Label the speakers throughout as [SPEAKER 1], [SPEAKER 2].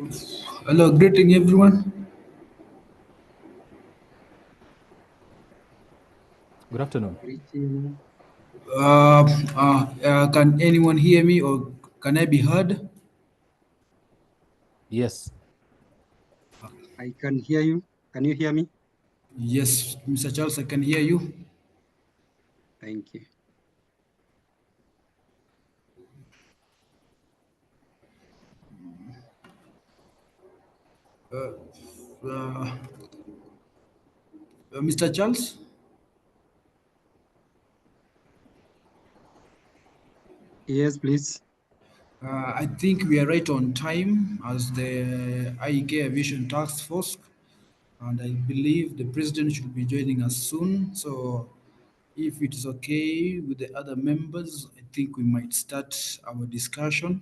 [SPEAKER 1] Hello, greeting everyone.
[SPEAKER 2] Good afternoon.
[SPEAKER 3] Greeting.
[SPEAKER 1] Can anyone hear me or can I be heard?
[SPEAKER 2] Yes,
[SPEAKER 3] I can hear you. Can you hear me?
[SPEAKER 1] Yes, Mr. Charles, I can hear you.
[SPEAKER 3] Thank you.
[SPEAKER 1] Uh, Mr. Charles,
[SPEAKER 3] Yes, please.
[SPEAKER 1] I think we are right on time as the IEK Aviation Taskforce, and I believe the president should be joining us soon. So, if it is okay with the other members, I think we might start our discussion.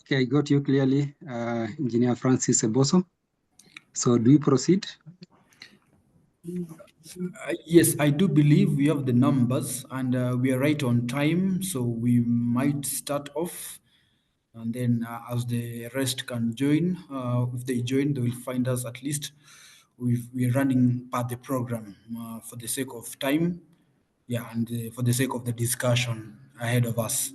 [SPEAKER 3] Okay, I got you clearly, Engineer Francis Eboso. So do we proceed?
[SPEAKER 1] Yes, I do believe we have the numbers and we are right on time, so we might start off and then as the rest can join, if they join, they will find us at least. We're running part the program for the sake of time, yeah, and for the sake of the discussion ahead of us.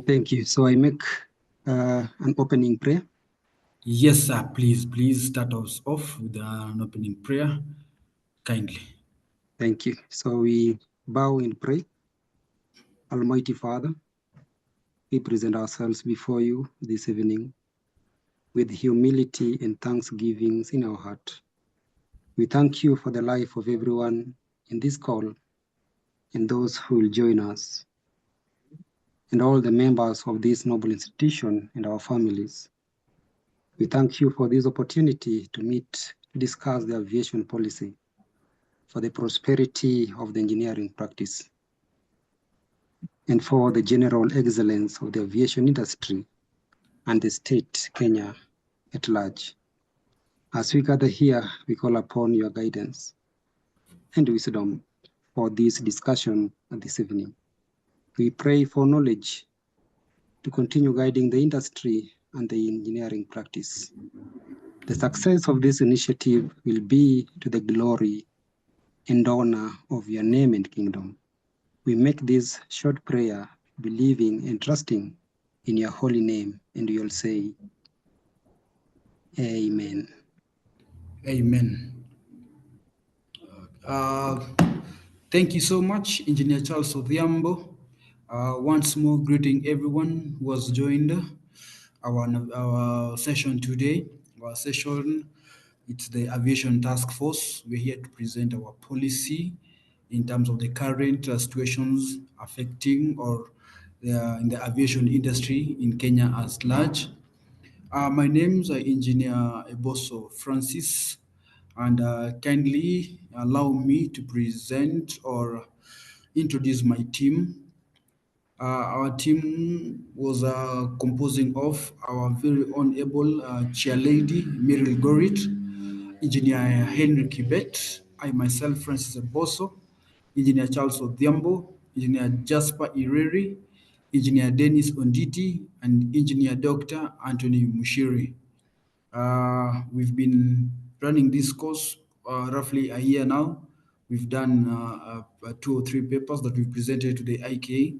[SPEAKER 3] Thank you. So I make an opening prayer.
[SPEAKER 1] Yes, sir, please start us off with an opening prayer, kindly.
[SPEAKER 3] Thank you. So we bow and pray. Almighty Father, we present ourselves before you this evening with humility and thanksgivings in our heart. We thank you for the life of everyone in this call and those who will join us, and all the members of this noble institution and our families. We thank you for this opportunity to meet, to discuss the aviation policy for the prosperity of the engineering practice and for the general excellence of the aviation industry and the state, Kenya, at large. As we gather here, we call upon your guidance and wisdom for this discussion this evening. We pray for knowledge to continue guiding the industry and the engineering practice. The success of this initiative will be to the glory and honor of your name and kingdom. We make this short prayer believing and trusting in your holy name, and you'll say, Amen.
[SPEAKER 1] Amen. Uh, Thank you so much, Engineer Charles Odhiambo. Once more, greeting everyone who has joined our session today. Our session, it's the Aviation Task Force. We're here to present our policy in terms of the current situations affecting or in the aviation industry in Kenya as large. My name's Engineer Eboso Francis, and kindly allow me to present or introduce my team. Our team was composing of our very honorable chairlady, Maryil Goriet, Engineer Henry Kibet, I myself, Francis Eboso, Engineer Charles Odhiambo, Engineer Jasper Ireri, Engineer Dennis Onditi, and Engineer Dr. Anthony Mushiri. We've been running this course roughly a year now. We've done two or three papers that we've presented to the IK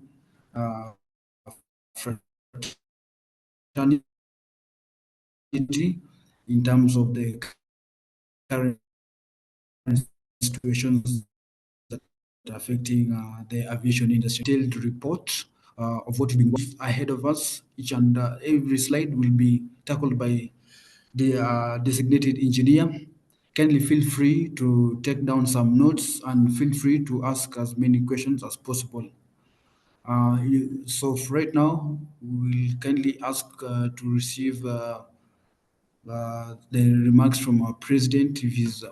[SPEAKER 1] in terms of the current situations that are affecting the aviation industry. Detailed report of what we've been ahead of us. Each and every slide will be tackled by the designated engineer. Kindly feel free to take down some notes and feel free to ask as many questions as possible. So for right now, we will kindly ask to receive the remarks from our president if is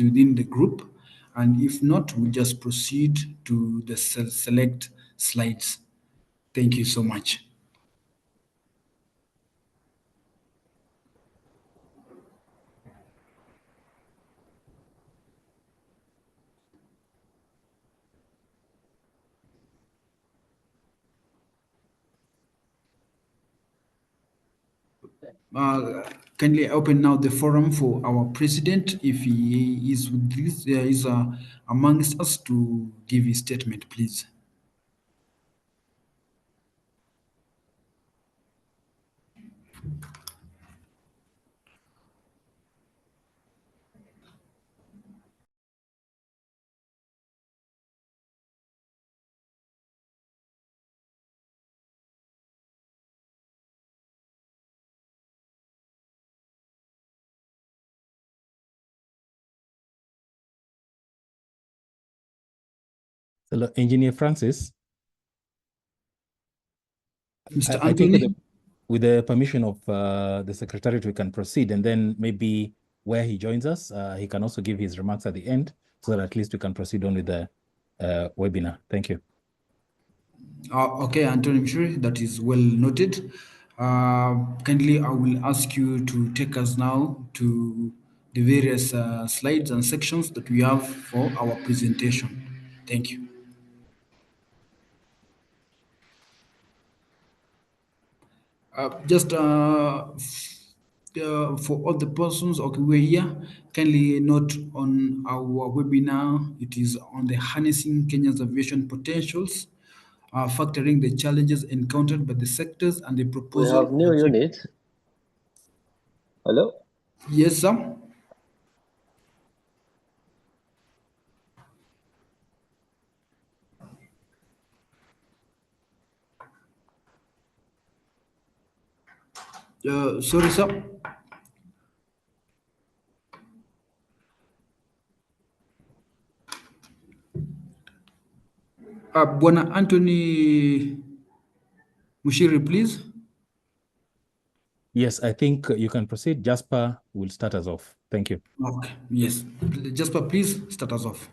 [SPEAKER 1] within the group, and if not, we'll just proceed to the select slides. Thank you so much. Kindly open now the forum for our president, if he is with this, is amongst us, to give his statement, please.
[SPEAKER 2] So, Engineer Francis,
[SPEAKER 1] Mr.
[SPEAKER 2] I think
[SPEAKER 1] Anthony.
[SPEAKER 2] with the permission of the Secretariat, we can proceed, and then maybe where he joins us, he can also give his remarks at the end, so that at least we can proceed on with the webinar. Thank you.
[SPEAKER 1] Okay, Anthony Mshuri, that is well noted. Kindly, I will ask you to take us now to the various slides and sections that we have for our presentation. Thank you. Just for all the persons okay, who are here, kindly note on our webinar, it is on the harnessing Kenya's aviation potentials, factoring the challenges encountered by the sectors and the
[SPEAKER 4] We
[SPEAKER 1] proposal.
[SPEAKER 4] have new unit. Hello?
[SPEAKER 1] Yes, sir. Sorry, sir. Bwana Anthony Mushiri, please.
[SPEAKER 2] Yes, I think you can proceed. Jasper will start us off. Thank you.
[SPEAKER 1] Okay, yes. Jasper, please start us off.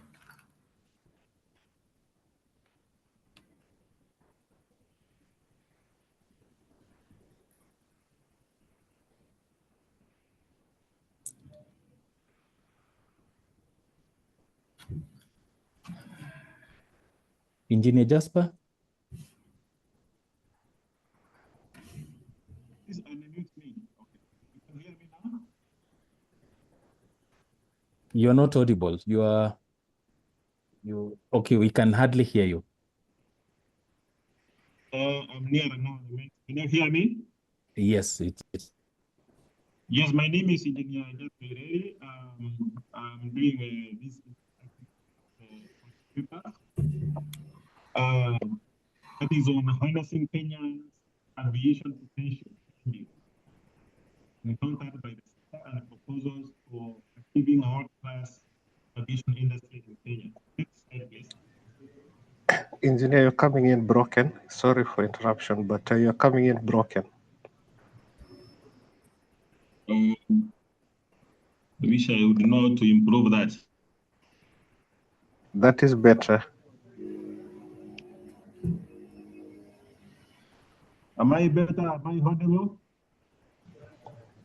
[SPEAKER 2] Engineer Jasper?
[SPEAKER 5] Please unmute me. Okay. You can hear me now?
[SPEAKER 2] You're not audible. Okay, we can hardly hear you.
[SPEAKER 5] I'm near now. Can you hear me?
[SPEAKER 2] Yes, it's.
[SPEAKER 5] Yes, my name is Engineer Maryil. I'm doing this paper. That is on harnessing Kenya's aviation potential encountered by the sector and proposals for achieving a world-class aviation industry in Kenya. Next slide, please.
[SPEAKER 6] Engineer, you're coming in broken. Sorry for interruption, but you're coming in broken.
[SPEAKER 5] I wish I would know to improve that.
[SPEAKER 6] That is better.
[SPEAKER 5] Am I better? Am I audible?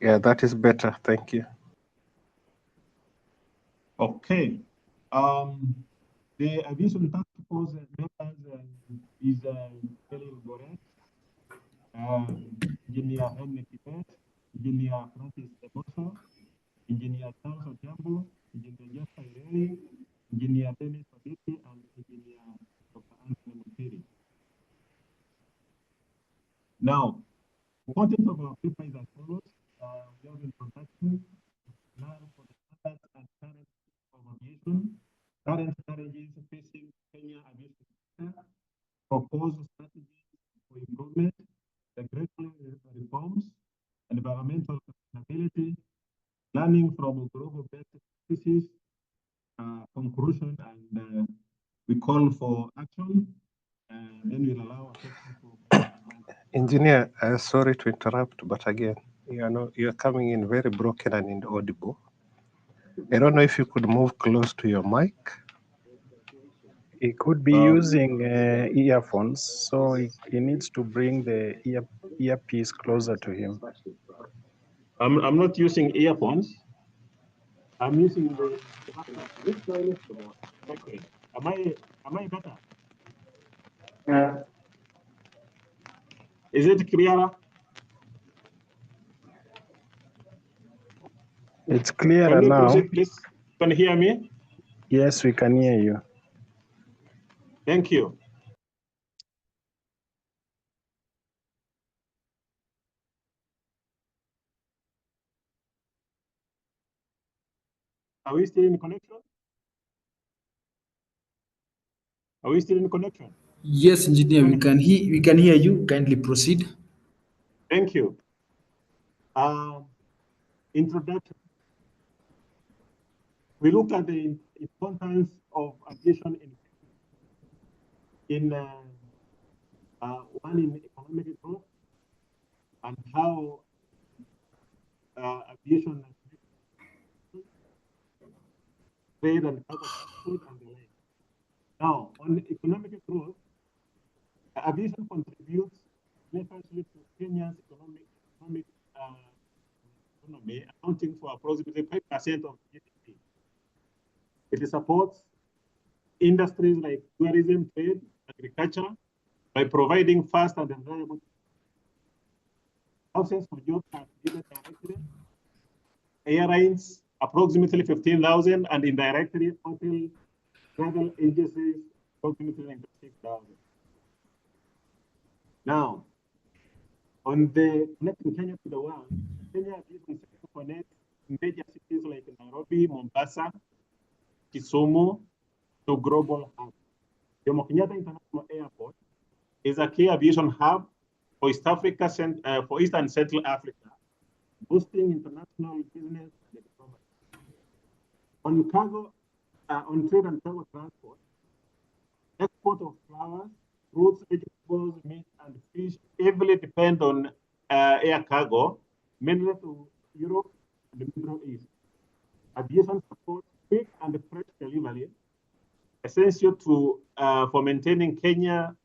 [SPEAKER 6] Yeah, that is better. Thank you.
[SPEAKER 5] Okay. The Aviation Taskforce members is Maryil Goriet, Engineer Henry Kibet, Engineer Francis Emoso, Engineer Charles Otiambo, Engineer Jasper Ireri, Engineer Dennis Oditi, and Engineer Dr. Anthony Mutiri. Now, the content of our paper is as follows. We have introduction, now for the standards and current of aviation, current challenges facing Kenya aviation sector, proposed strategies for improvement, regulatory reforms, environmental sustainability, sustainability, learning from global best practices, conclusion, and we call for action. Then we'll allow a question for
[SPEAKER 6] Engineer, sorry to interrupt, but again, you're coming in very broken and inaudible. I don't know if you could move close to your mic.
[SPEAKER 4] He could be using earphones, so he needs to bring the earpiece closer to him.
[SPEAKER 5] I'm not using earphones. I'm using the okay. Am I better? Is it clearer?
[SPEAKER 4] It's clearer
[SPEAKER 5] Can you
[SPEAKER 4] now.
[SPEAKER 5] proceed, please? Can you hear me?
[SPEAKER 4] Yes, we can hear you.
[SPEAKER 5] Thank you. Are we still in connection? Are we still in connection?
[SPEAKER 1] Yes, engineer, we can hear you. Kindly proceed.
[SPEAKER 5] Thank you. Introduction. We look at the importance of aviation in one in economic growth and how aviation trade and cargo transport and the like. Now, on economic growth, aviation contributes significantly to Kenya's economy, accounting for approximately 5% of GDP. It supports industries like tourism, trade, agriculture by providing fast and reliable. Thousands of jobs are created directly. Airlines, approximately 15,000, and indirectly, hotel travel agencies, approximately 96,000. Now, on the connecting Kenya to the world, Kenya aviation sector connects major cities like Nairobi, Mombasa, Kisumu to global hubs. Jomo Kenyatta International Airport is a key aviation hub for East Africa, for East and Central Africa, boosting international business development. On cargo, on trade and cargo transport, export of flowers, fruits, vegetables, meat, and fish heavily depend on air cargo, mainly to Europe and the Middle East. Aviation supports quick and fresh delivery, essential to for maintaining Kenya's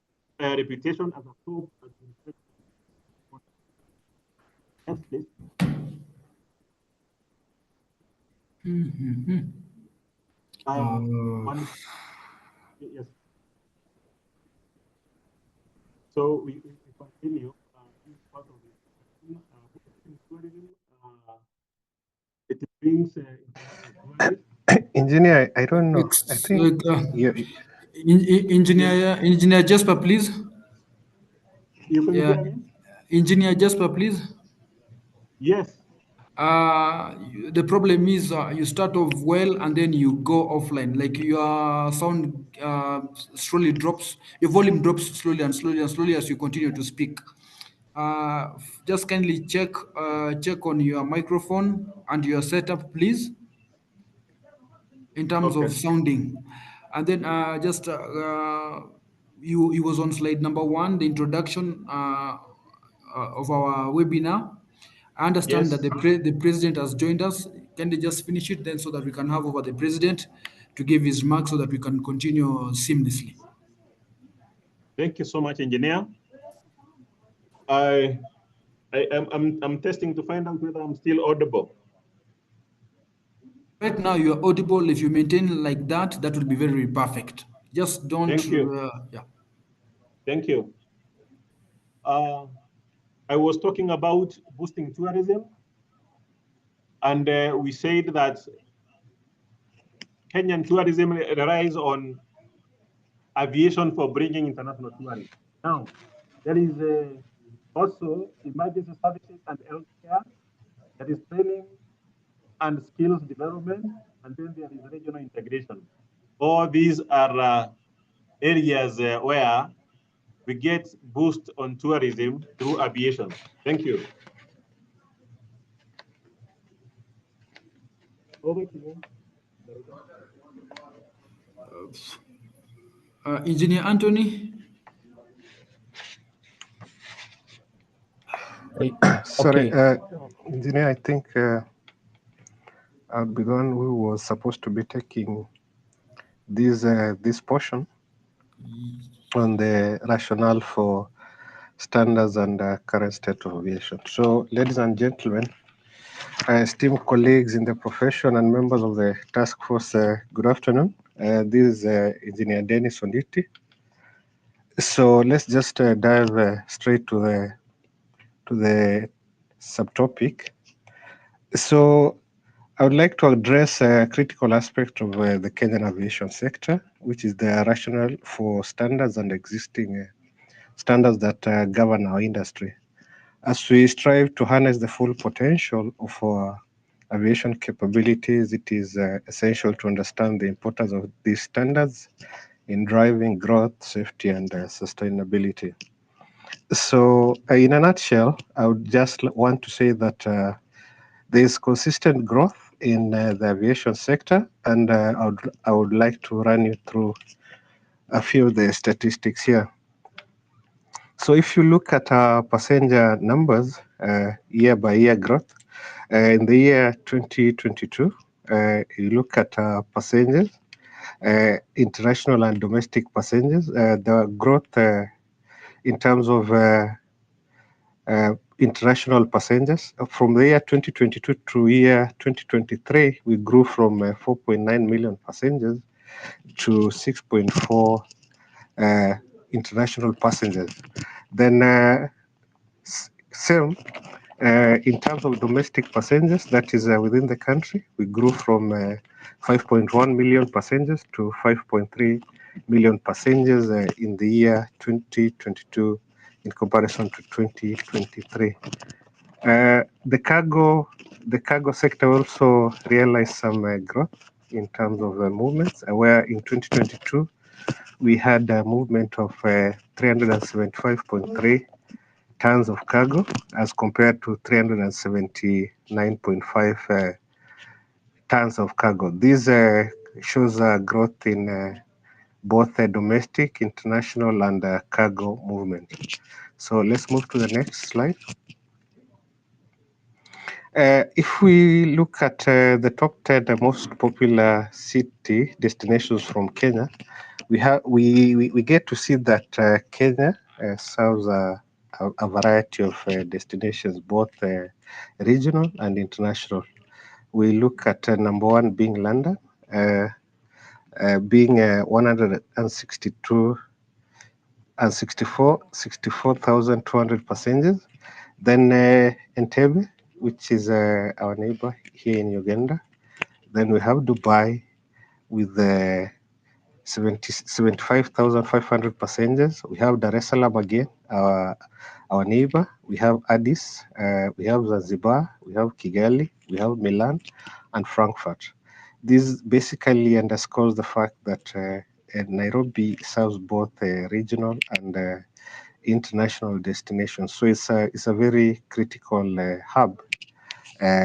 [SPEAKER 5] reputation as a top administration. Next, please. Yes. So we continue. This part of the tourism. It brings
[SPEAKER 6] Engineer, I don't know. I think
[SPEAKER 1] Engineer Jasper, please.
[SPEAKER 5] you can
[SPEAKER 1] Yeah,
[SPEAKER 5] hear me?
[SPEAKER 1] Engineer Jasper, please.
[SPEAKER 5] Yes.
[SPEAKER 1] The problem is you start off well and then you go offline. Like your sound slowly drops, your volume drops slowly and slowly and slowly as you continue to speak. Just kindly check on your microphone and your setup, please, in terms
[SPEAKER 5] Okay.
[SPEAKER 1] of sounding. And then you was on slide number 1, the introduction of our webinar. I understand
[SPEAKER 5] Yes.
[SPEAKER 1] that the president has joined us. Can they just finish it then so that we can have over the president to give his remarks so that we can continue seamlessly?
[SPEAKER 5] Thank you so much, engineer. I'm testing to find out whether I'm still audible.
[SPEAKER 1] Right now you are audible. If you maintain like that, that will be very perfect. Just don't.
[SPEAKER 5] Thank you.
[SPEAKER 1] Yeah.
[SPEAKER 5] Thank you. I was talking about boosting tourism, and we said that Kenyan tourism relies on aviation for bringing international tourism. Now, there is also emergency services and healthcare, there is training and skills development, and then there is regional integration. All these are areas where we get boost on tourism through aviation. Thank you. Over to you.
[SPEAKER 1] Engineer Anthony.
[SPEAKER 6] Sorry,
[SPEAKER 2] Okay.
[SPEAKER 6] Engineer, I think I'll be the one who was supposed to be taking this portion on the rationale for standards and current state of aviation. So, ladies and gentlemen, esteemed colleagues in the profession and members of the task force, good afternoon. This is Engineer Dennis Onditi. So let's just dive straight to the subtopic. So I would like to address a critical aspect of the Kenyan aviation sector, which is the rationale for standards and existing standards that govern our industry. As we strive to harness the full potential of our aviation capabilities, it is essential to understand the importance of these standards in driving growth, safety, and sustainability. So, in a nutshell, I would just want to say that there is consistent growth in the aviation sector, and I would like to run you through a few of the statistics here. So, if you look at our passenger numbers, year by year growth, in the year 2022, you look at passengers, international and domestic passengers, the growth in terms of international passengers. From the year 2022 to year 2023, we grew from 4.9 million passengers to 6.4 international passengers. Then same in terms of domestic passengers, that is within the country, we grew from 5.1 million passengers to 5.3 million passengers in the year 2022 in comparison to 2023. The cargo sector also realized some growth in terms of movements, where in 2022 we had a movement of 375.3 tons of cargo as compared to 379.5 tons of cargo. This shows growth in both domestic, international, and cargo movement. So let's move to the next slide. If we look at the top 10 most popular city destinations from Kenya, we get to see that Kenya serves a variety of destinations, both regional and international. We look at number one being London, being 162 and 64,200 passengers. Then Entebbe, which is our neighbor here in Uganda. Then we have Dubai with 75,500 passengers. We have Dar es Salaam again, our neighbor. We have Addis, we have Zanzibar, we have Kigali, we have Milan, and Frankfurt. This basically underscores the fact that Nairobi serves both regional and international destinations. So it's a very critical hub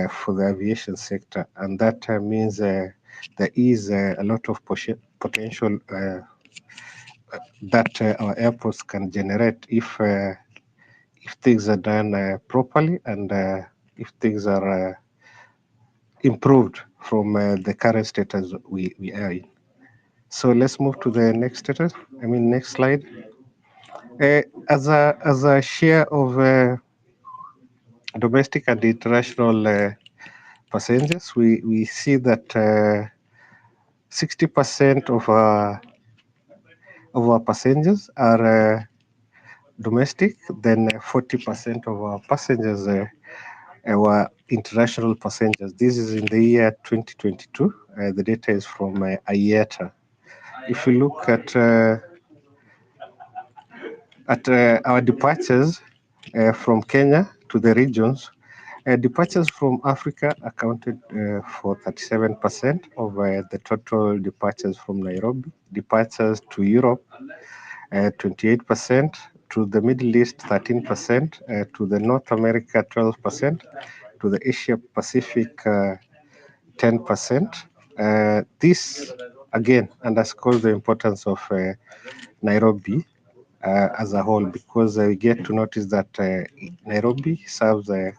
[SPEAKER 6] for the aviation sector, and that means there is a lot of potential that our airports can generate if things are done properly and if things are improved from the current status we are in. So let's move to the next status. Next slide. As a share of domestic and international passengers, we see that 60% of our passengers are domestic, then 40% of our passengers were international passengers. This is in the year 2022. The data is from IATA. If you look at our departures from Kenya to the regions, departures from Africa accounted for 37% of the total departures from Nairobi. Departures to Europe, 28%, to the Middle East, 13%, to the North America, 12%, to the Asia Pacific, 10%. This again underscores the importance of Nairobi as a whole, because we get to notice that Nairobi serves a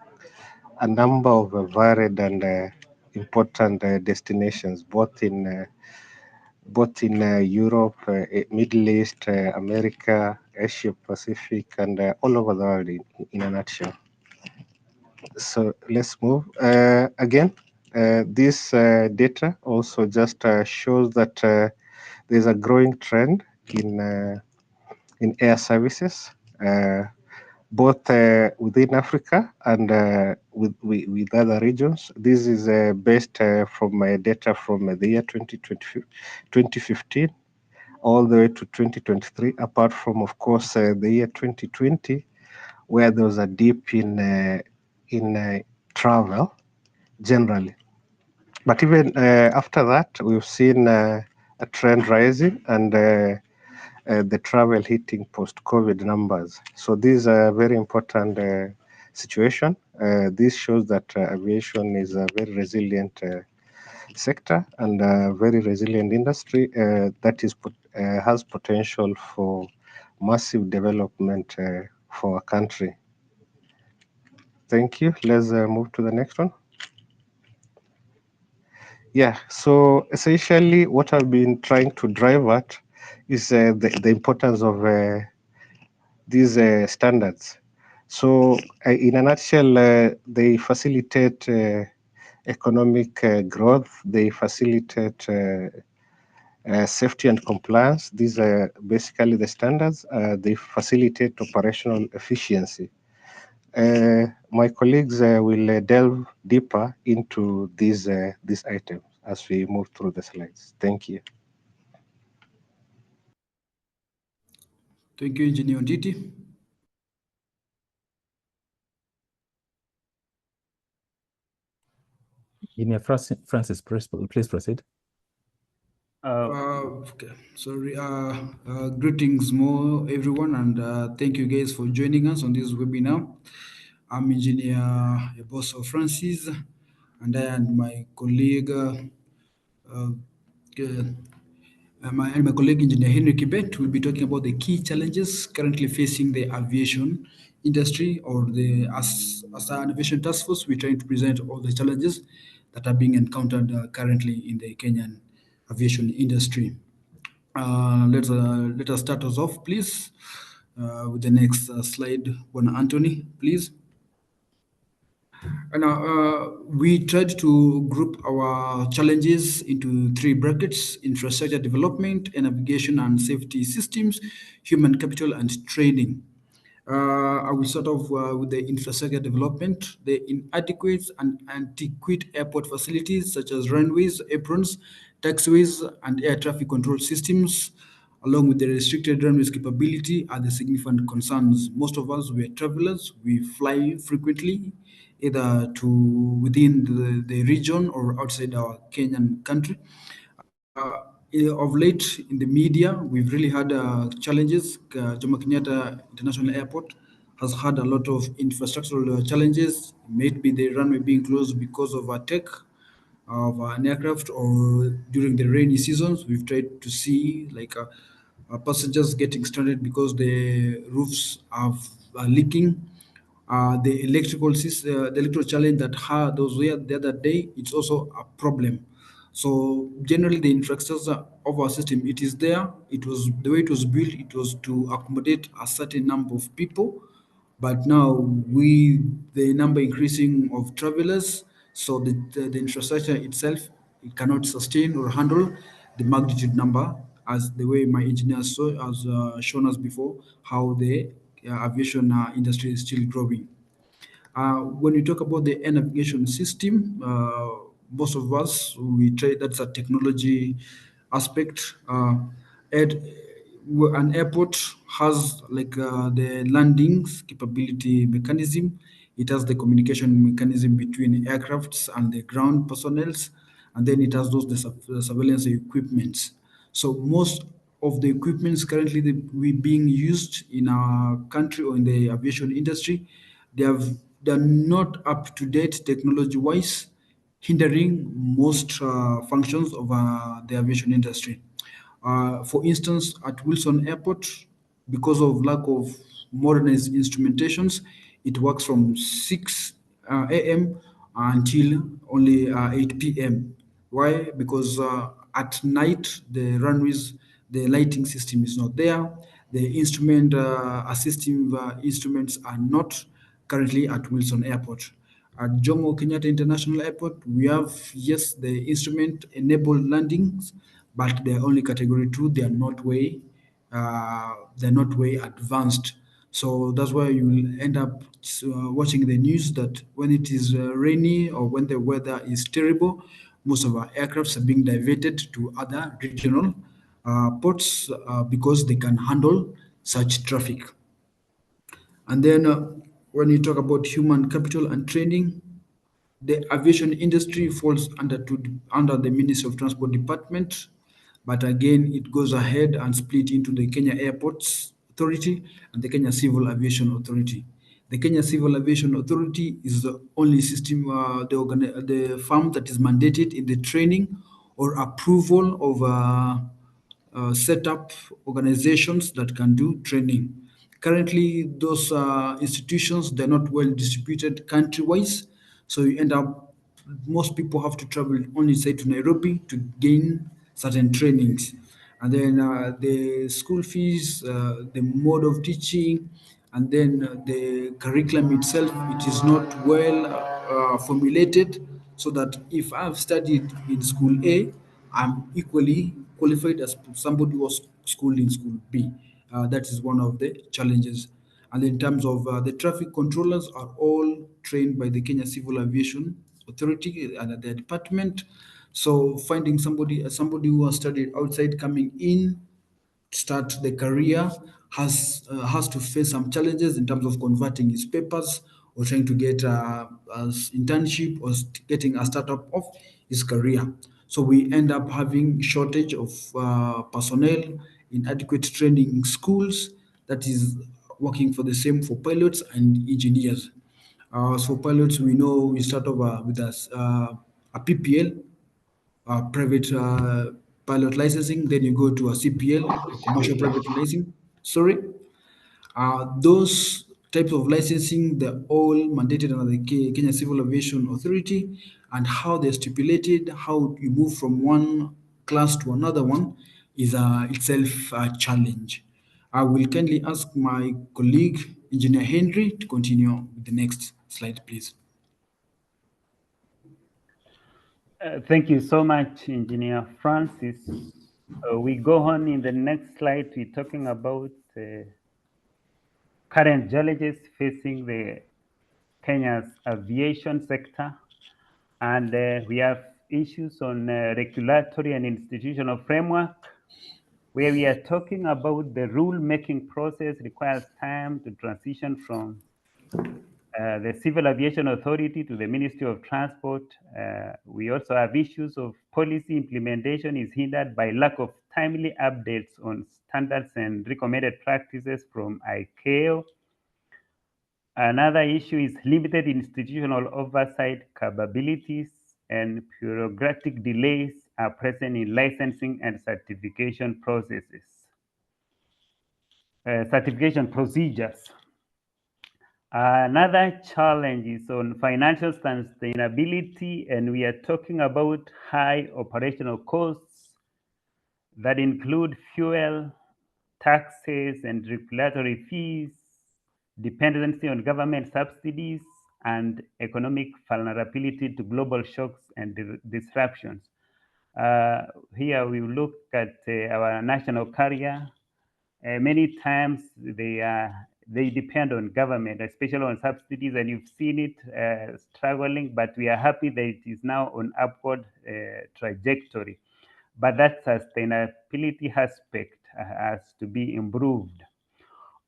[SPEAKER 6] number of varied and important destinations, both in Europe, Middle East, America, Asia Pacific, and all over the world in a nutshell. So let's move. Again, this data also just shows that there's a growing trend in air services, both within Africa and with other regions. This is based from data from the year 2015 all the way to 2023, apart from, of course, the year 2020, where there was a dip in travel generally. But even after that, we've seen a trend rising and the travel hitting post-COVID numbers. So this is a very important situation. This shows that aviation is a very resilient sector and a very resilient industry that has potential for massive development for our country. Thank you. Let's move to the next one. Yeah, so essentially what I've been trying to drive at is the importance of these standards. So in a nutshell, they facilitate economic growth, they facilitate safety and compliance. These are basically the standards. They facilitate operational efficiency. My colleagues will delve deeper into these items as we move through the slides. Thank you.
[SPEAKER 1] Thank you, Engineer Nditi.
[SPEAKER 2] Engineer Francis, please proceed.
[SPEAKER 1] Okay, sorry. Greetings, more everyone, and thank you guys for joining us on this webinar. I'm Engineer Eboso Francis, and I and my colleague, uh, my colleague Engineer Henry Kibet will be talking about the key challenges currently facing the aviation industry, or as an aviation task force, we're trying to present all the challenges that are being encountered currently in the Kenyan aviation industry. Let us start us off, please, with the next slide. One, Anthony, please. And we tried to group our challenges into three brackets: infrastructure development, navigation and safety systems, human capital, and training. I will start off with the infrastructure development. The inadequate and antiquate airport facilities, such as runways, aprons, taxiways, and air traffic control systems, along with the restricted runways capability, are the significant concerns. Most of us, we are travelers. We fly frequently, either to within the region or outside our Kenyan country. Of late in the media, we've really had challenges. Jomo Kenyatta International Airport has had a lot of infrastructural challenges. Maybe the runway being closed because of attack of an aircraft, or during the rainy seasons, we've tried to see like passengers getting stranded because the roofs are leaking. The electrical challenge that had those were the other day, it's also a problem. So generally, the infrastructure of our system, it is there. It was the way it was built. It was to accommodate a certain number of people, but now the number increasing of travelers, so the infrastructure itself, it cannot sustain or handle the magnitude number, as the way my engineers has shown us before, how the aviation industry is still growing. When we talk about the air navigation system, most of us, we try, that's a technology aspect. At, an airport has like the landings capability mechanism. It has the communication mechanism between aircrafts and the ground personnels, and then it has the surveillance equipments. So most of the equipments currently we being used in our country or in the aviation industry, they have they're not up to date technology wise. hindering most functions of the aviation industry. For instance, at Wilson Airport, because of lack of modernized instrumentations, it works from 6 a.m. until only 8 p.m. Why? Because at night, the runways, the lighting system is not there. The instrument assistive instruments are not currently at Wilson Airport. At Jomo Kenyatta International Airport, we have, yes, the instrument enabled landings, but they're only category 2. They're not way advanced. So that's why you will end up watching the news that when it is rainy or when the weather is terrible, most of our aircrafts are being diverted to other regional ports because they can handle such traffic. And then when you talk about human capital and training, the aviation industry falls under the Ministry of Transport Department, but again, it goes ahead and split into the Kenya Airports Authority and the Kenya Civil Aviation Authority. The Kenya Civil Aviation Authority is the only system, the firm that is mandated in the training or approval of set up organizations that can do training. Currently, those institutions, they're not well distributed country-wise, so you end up, most people have to travel only, say, to Nairobi to gain certain trainings. And then the school fees, the mode of teaching, and then the curriculum itself, it is not well formulated, so that if I've studied in school A, I'm equally qualified as somebody who was schooled in school B. That is one of the challenges. And in terms of the traffic controllers are all trained by the Kenya Civil Aviation Authority and their department. So finding somebody who has studied outside coming in start the career has to face some challenges in terms of converting his papers or trying to get an internship or getting a startup of his career. So we end up having shortage of personnel, inadequate training in schools that is working for the same for pilots and engineers. So pilots, we know we start off with a PPL, private pilot licensing, then you go to a CPL, a commercial private licensing. Sorry, those types of licensing, they're all mandated under the Kenya Civil Aviation Authority, and how they're stipulated, how you move from one class to another one is itself a challenge. I will kindly ask my colleague, Engineer Henry, to continue with the next slide, please.
[SPEAKER 7] Thank you so much, Engineer Francis. We go on in the next slide. We're talking about current challenges facing the Kenya's aviation sector, and we have issues on regulatory and institutional framework, where we are talking about the rule-making process requires time to transition from the Civil Aviation Authority to the Ministry of Transport. We also have issues of policy implementation is hindered by lack of timely updates on standards and recommended practices from ICAO. Another issue is limited institutional oversight capabilities, and bureaucratic delays are present in licensing and certification processes. Certification procedures. Another challenge is on financial sustainability, and we are talking about high operational costs that include fuel, taxes, and regulatory fees, dependency on government subsidies, and economic vulnerability to global shocks and disruptions. Here we look at our national carrier. Many times they depend on government, especially on subsidies, and you've seen it struggling, but we are happy that it is now on upward trajectory. But that sustainability aspect has to be improved.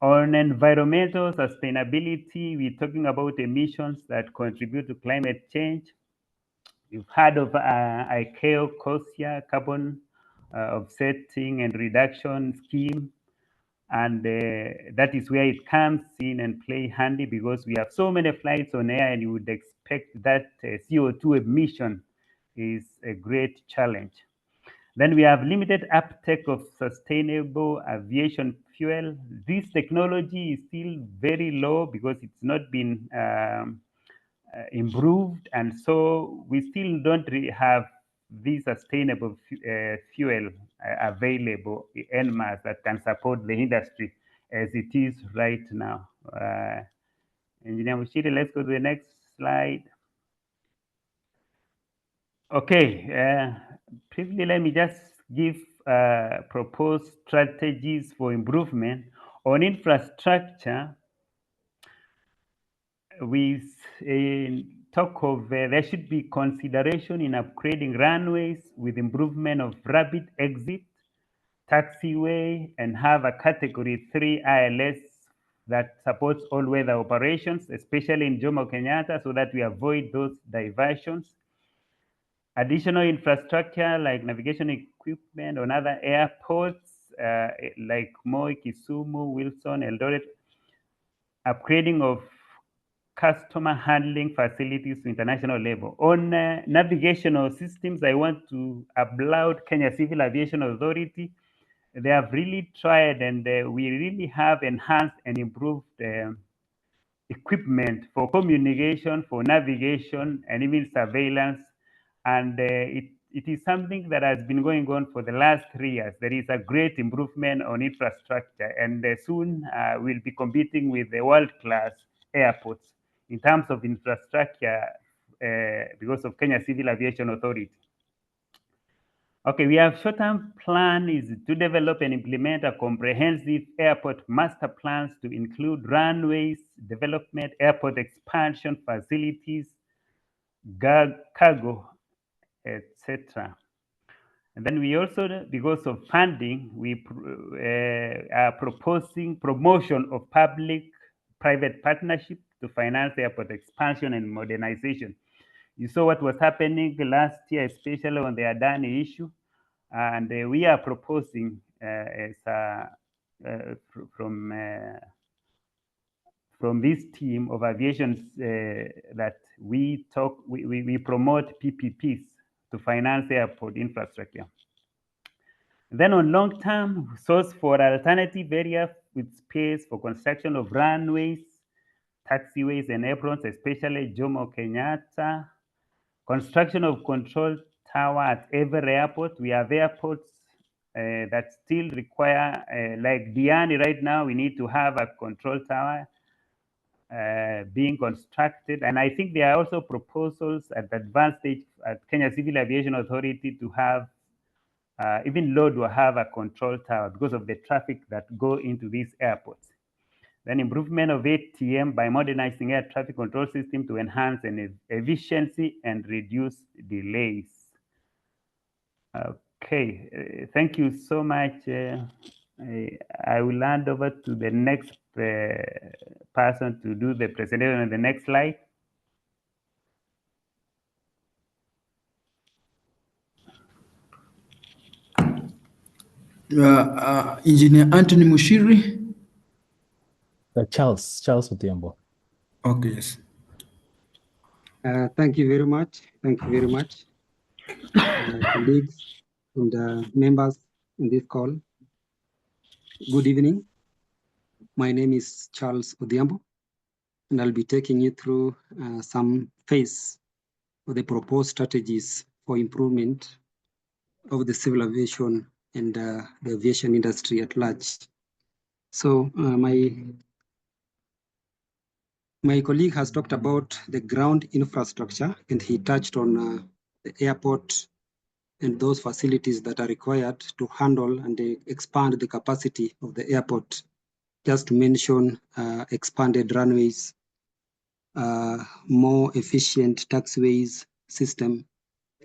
[SPEAKER 7] On environmental sustainability, we're talking about emissions that contribute to climate change. You've heard of ICAO COSIA, carbon offsetting and reduction scheme. And that is where it comes in and play handy, because we have so many flights on air, and you would expect expect that CO2 emission is a great challenge. Then we have limited uptake of sustainable aviation fuel. This technology is still very low because it's not been improved, and so we still don't really have this sustainable fuel available en masse that can support the industry as it is right now. Engineer Mushiri, let's go to the next slide. Okay, briefly, let me just give proposed strategies for improvement on infrastructure. We talk of there should be consideration in upgrading runways with improvement of rapid exit, taxiway, and have a category 3 ILS that supports all-weather operations, especially in Jomo Kenyatta, so that we avoid those diversions. Additional infrastructure like navigation equipment on other airports like Moi, Kisumu, Wilson, Eldoret, upgrading of customer handling facilities to international level. On navigational systems, I want to applaud Kenya Civil Aviation Authority. They have really tried, and we really have enhanced and improved equipment for communication, for navigation, and even surveillance. And it is something that has been going on for the last 3 years. There is a great improvement on infrastructure, and soon we'll be competing with the world-class airports in terms of infrastructure because of Kenya Civil Aviation Authority. Okay, we have short-term plan is to develop and implement a comprehensive airport master plans to include runways, development, airport expansion, facilities, cargo, etc. And then we also, because of funding, we are proposing promotion of public-private partnership to finance airport expansion and modernization. You saw what was happening last year, especially on the Adani issue. And we are proposing from this team of aviation that we promote PPPs to finance airport infrastructure. Then on long term, source for alternative area with space for construction of runways, taxiways, and aprons, especially Jomo Kenyatta. Construction of control tower at every airport. We have airports that still require, like Diani right now, we need to have a control tower being constructed. And I think there are also proposals at the advanced stage at Kenya Civil Aviation Authority to have, even Lord will have a control tower because of the traffic that go into these airports. Then improvement of ATM by modernizing air traffic control system to enhance efficiency and reduce delays. Okay, thank you so much. I will hand over to the next person to do the presentation on the next slide.
[SPEAKER 1] Engineer Anthony Mushiri.
[SPEAKER 2] Charles Odhiambo.
[SPEAKER 1] Okay, yes.
[SPEAKER 3] Thank you very much. Thank you very much, colleagues and members in this call. Good evening. My name is Charles Odhiambo, and I'll be taking you through some phase of the proposed strategies for improvement of the civil aviation and the aviation industry at large. So my colleague has talked about the ground infrastructure, and he touched on the airport and those facilities that are required to handle and expand the capacity of the airport. Just to mention expanded runways, more efficient taxiways system,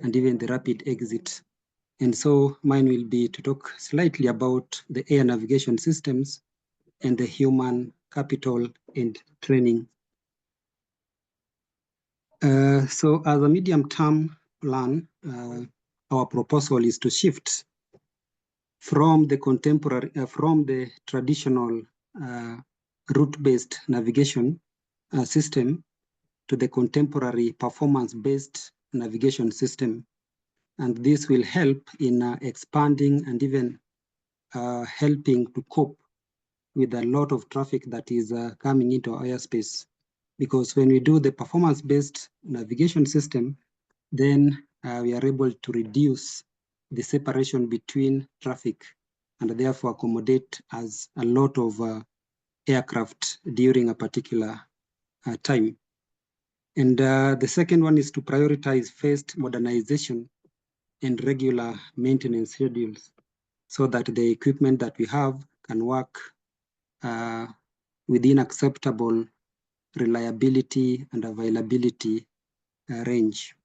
[SPEAKER 3] and even the rapid exit. And so mine will be to talk slightly about the air navigation systems and the human capital and training. So as a medium-term plan, our proposal is to shift from the contemporary, from the traditional route-based navigation system to the contemporary performance-based navigation system. And this will help in expanding and even helping to cope with a lot of traffic that is coming into our airspace. Because when we do the performance-based navigation system, then we are able to reduce the separation between traffic and therefore accommodate as a lot of aircraft during a particular time. And the second one is to prioritize phased modernization and regular maintenance schedules so that the equipment that we have can work within acceptable reliability and availability range.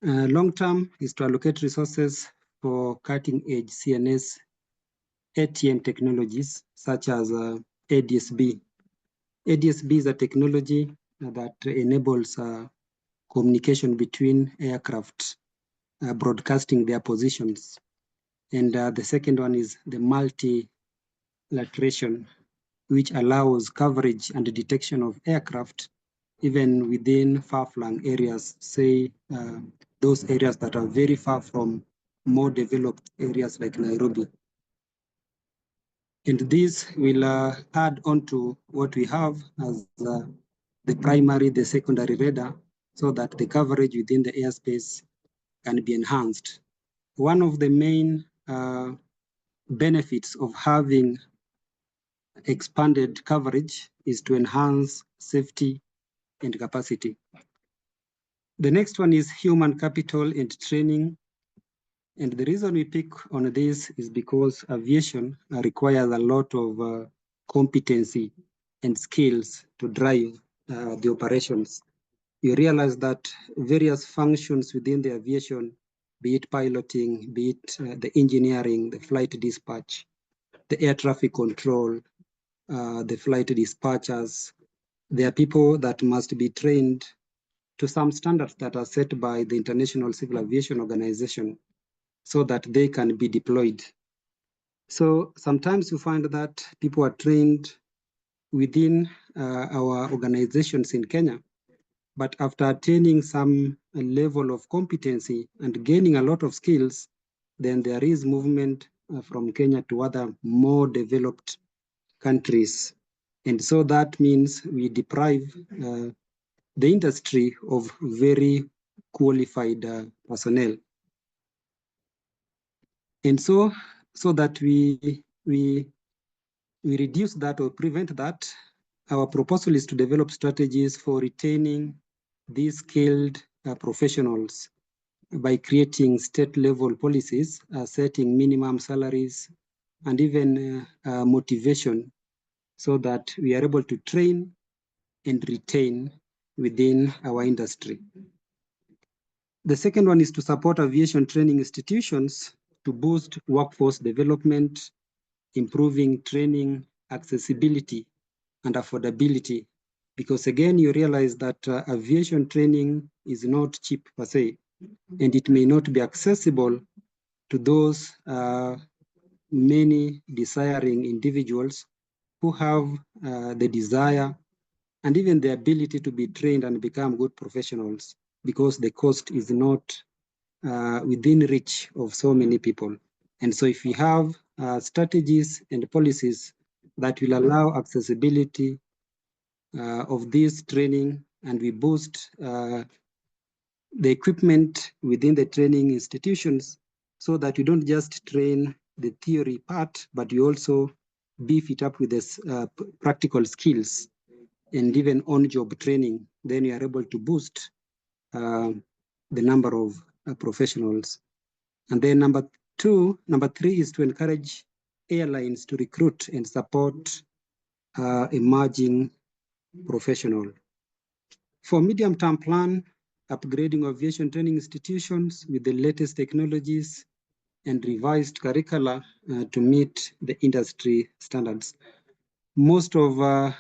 [SPEAKER 3] Long term is to allocate resources for cutting edge CNS ATM technologies such as ADSB. ADSB is a technology that enables communication between aircraft, broadcasting their positions. And the second one is the multilateration, which allows coverage and detection of aircraft even within far-flung areas, say those areas that are very far from more developed areas like Nairobi. And this will add on to what we have as the primary, the secondary radar, so that the coverage within the airspace can be enhanced. One of the main benefits of having expanded coverage is to enhance safety and capacity. The next one is human capital and training. And the reason we pick on this is because aviation requires a lot of competency and skills to drive the operations. You realize that various functions within the aviation, be it piloting, be it the engineering, the flight dispatch, the air traffic control, the flight dispatchers, there are people that must be trained to some standards that are set by the International Civil Aviation Organization so that they can be deployed. So sometimes you find that people are trained within our organizations in Kenya, but after attaining some level of competency and gaining a lot of skills, then there is movement from Kenya to other more developed countries. And so that means we deprive the industry of very qualified personnel. And so that we reduce that or prevent that, our proposal is to develop strategies for retaining these skilled professionals by creating state-level policies, setting minimum salaries, and even motivation so that we are able to train and retain within our industry. The second one is to support aviation training institutions to boost workforce development, improving training accessibility and affordability. Because again, you realize that aviation training is not cheap per se, and it may not be accessible to those many desiring individuals who have the desire and even the ability to be trained and become good professionals, because the cost is not within reach of so many people. And so if we have strategies and policies that will allow accessibility of this training, and we boost the equipment within the training institutions so that you don't just train the theory part, but you also beef it up with this practical skills and even on-job training, then you are able to boost the number of professionals. And then number three is to encourage airlines to recruit and support emerging professionals. For medium-term plan, upgrading aviation training institutions with the latest technologies and revised curricula to meet the industry standards. Most of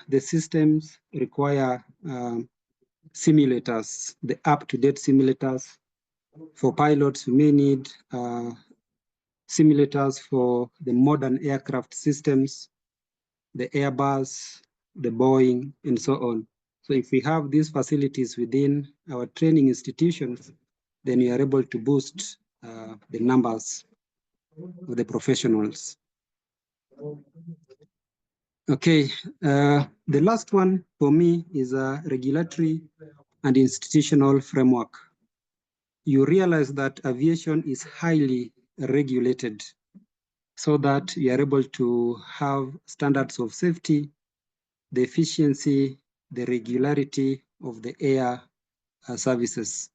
[SPEAKER 3] the systems require simulators, the up-to-date simulators. For pilots, we may need simulators for the modern aircraft systems, the Airbus, the Boeing, and so on. So if we have these facilities within our training institutions, then we are able to boost the numbers of the professionals. Okay, the last one for me is a regulatory and institutional framework. You realize that aviation is highly regulated so that you are able to have standards of safety, the efficiency, the regularity of the air services.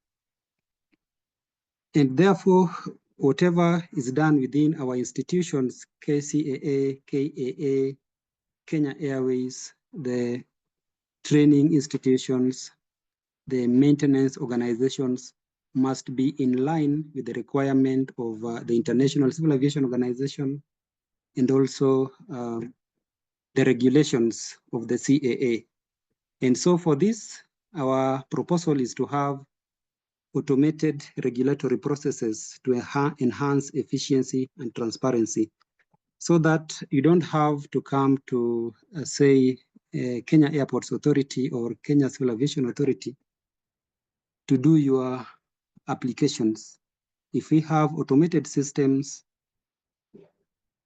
[SPEAKER 3] And therefore, whatever is done within our institutions, KCAA, KAA, Kenya Airways, the training institutions, the maintenance organizations must be in line with the requirement of the International Civil Aviation Organization and also the regulations of the CAA. And so for this, our proposal is to have automated regulatory processes to enhance efficiency and transparency so that you don't have to come to, say, Kenya Airports Authority or Kenya Civil Aviation Authority to do your applications. If we have automated systems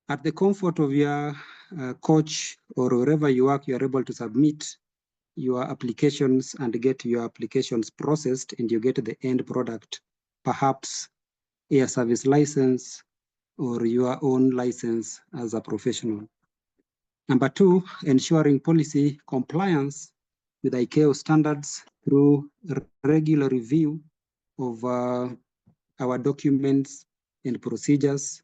[SPEAKER 3] at the comfort of your coach or wherever you work, you are able to submit your applications and get your applications processed, and you get the end product, perhaps air service license or your own license as a professional. Number two, ensuring policy compliance with ICAO standards through regular review of our documents and procedures,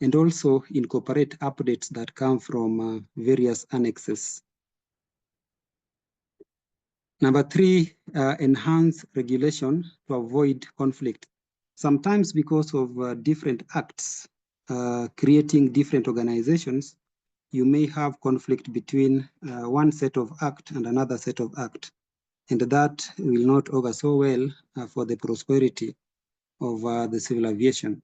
[SPEAKER 3] and also incorporate updates that come from various annexes. Number three, enhance regulation to avoid conflict. Sometimes because of different acts creating different organizations, you may have conflict between one set of act and another set of act. And that will not augur so well for the prosperity of the civil aviation.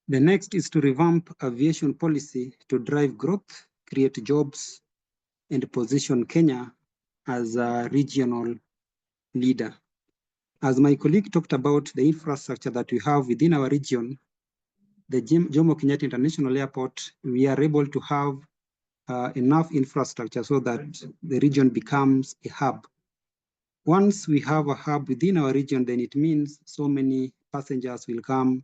[SPEAKER 3] The next is to revamp aviation policy to drive growth, create jobs, and position Kenya as a regional leader. As my colleague talked about the infrastructure that we have within our region, the Jomo Kenyatta International Airport, we are able to have enough infrastructure so that the region becomes a hub. Once we have a hub within our region, then it means so many passengers will come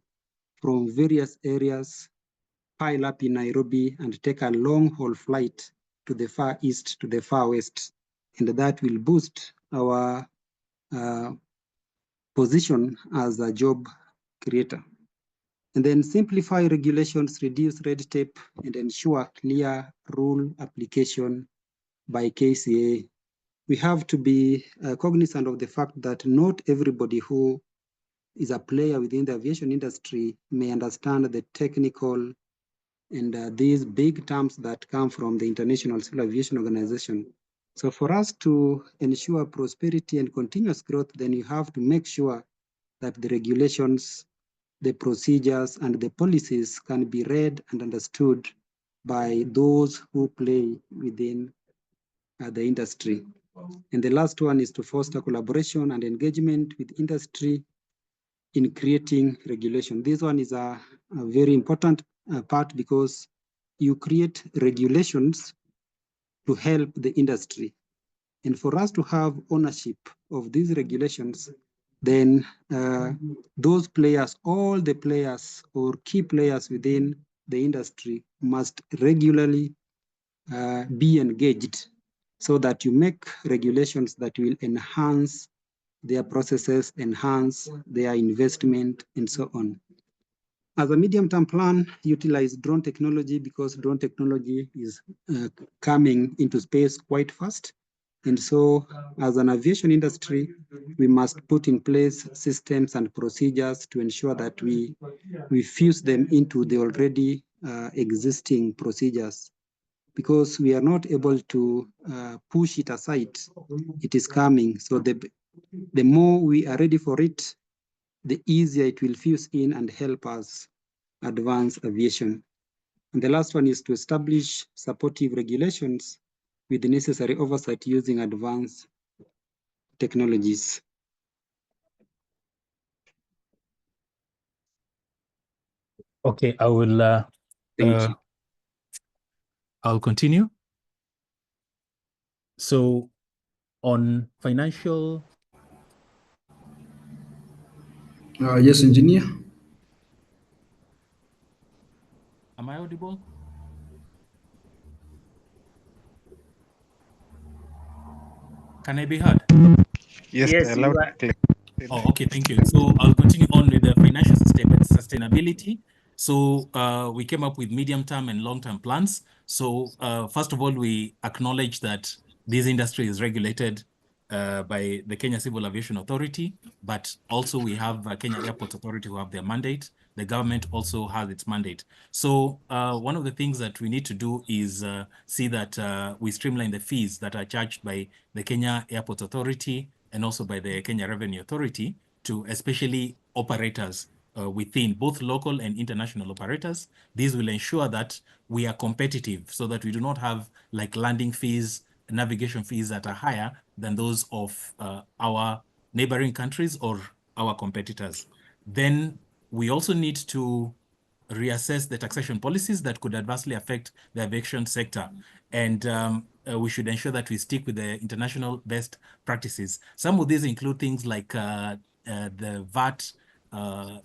[SPEAKER 3] from various areas, pile up in Nairobi, and take a long-haul flight to the far east, to the far west. And that will boost our position as a job creator. And then simplify regulations, reduce red tape, and ensure clear rule application by KCA. We have to be cognizant of the fact that not everybody who is a player within the aviation industry may understand the technical and these big terms that come from the International Civil Aviation Organization. So for us to ensure prosperity and continuous growth, then you have to make sure that the regulations, the procedures, and the policies can be read and understood by those who play within the industry. And the last one is to foster collaboration and engagement with industry in creating regulation. This one is a very important part because you create regulations to help the industry. And for us to have ownership of these regulations, then those players, all the players or key players within the industry must regularly be engaged so that you make regulations that will enhance their processes, enhance their investment, and so on. As a medium-term plan, utilize drone technology because drone technology is coming into space quite fast. And so as an aviation industry, we must put in place systems and procedures to ensure that we fuse them into the already existing procedures. Because we are not able to push it aside, it is coming. So the more we are ready for it, the easier it will fuse in and help us advance aviation. And the last one is to establish supportive regulations with the necessary oversight using advanced technologies.
[SPEAKER 2] Okay, I will.
[SPEAKER 3] Thank you.
[SPEAKER 2] I'll continue. So, on financial.
[SPEAKER 1] Yes, engineer.
[SPEAKER 2] Am I audible? Can I be heard?
[SPEAKER 6] Yes,
[SPEAKER 7] Yes, you
[SPEAKER 6] loud
[SPEAKER 7] are.
[SPEAKER 6] and clear.
[SPEAKER 2] Oh, okay, thank you. So I'll continue on with the financial sustainability. So we came up with medium-term and long-term plans. So first of all, we acknowledge that this industry is regulated by the Kenya Civil Aviation Authority, but also we have Kenya Airports Authority who have their mandate. The government also has its mandate. So one of the things that we need to do is see that we streamline the fees that are charged by the Kenya Airports Authority and also by the Kenya Revenue Authority to especially operators within both local and international operators. This will ensure that we are competitive so that we do not have like landing fees, navigation fees that are higher than those of our neighboring countries or our competitors. Then we also need to reassess the taxation policies that could adversely affect the aviation sector. And we should ensure that we stick with the international best practices. Some of these include things like the VAT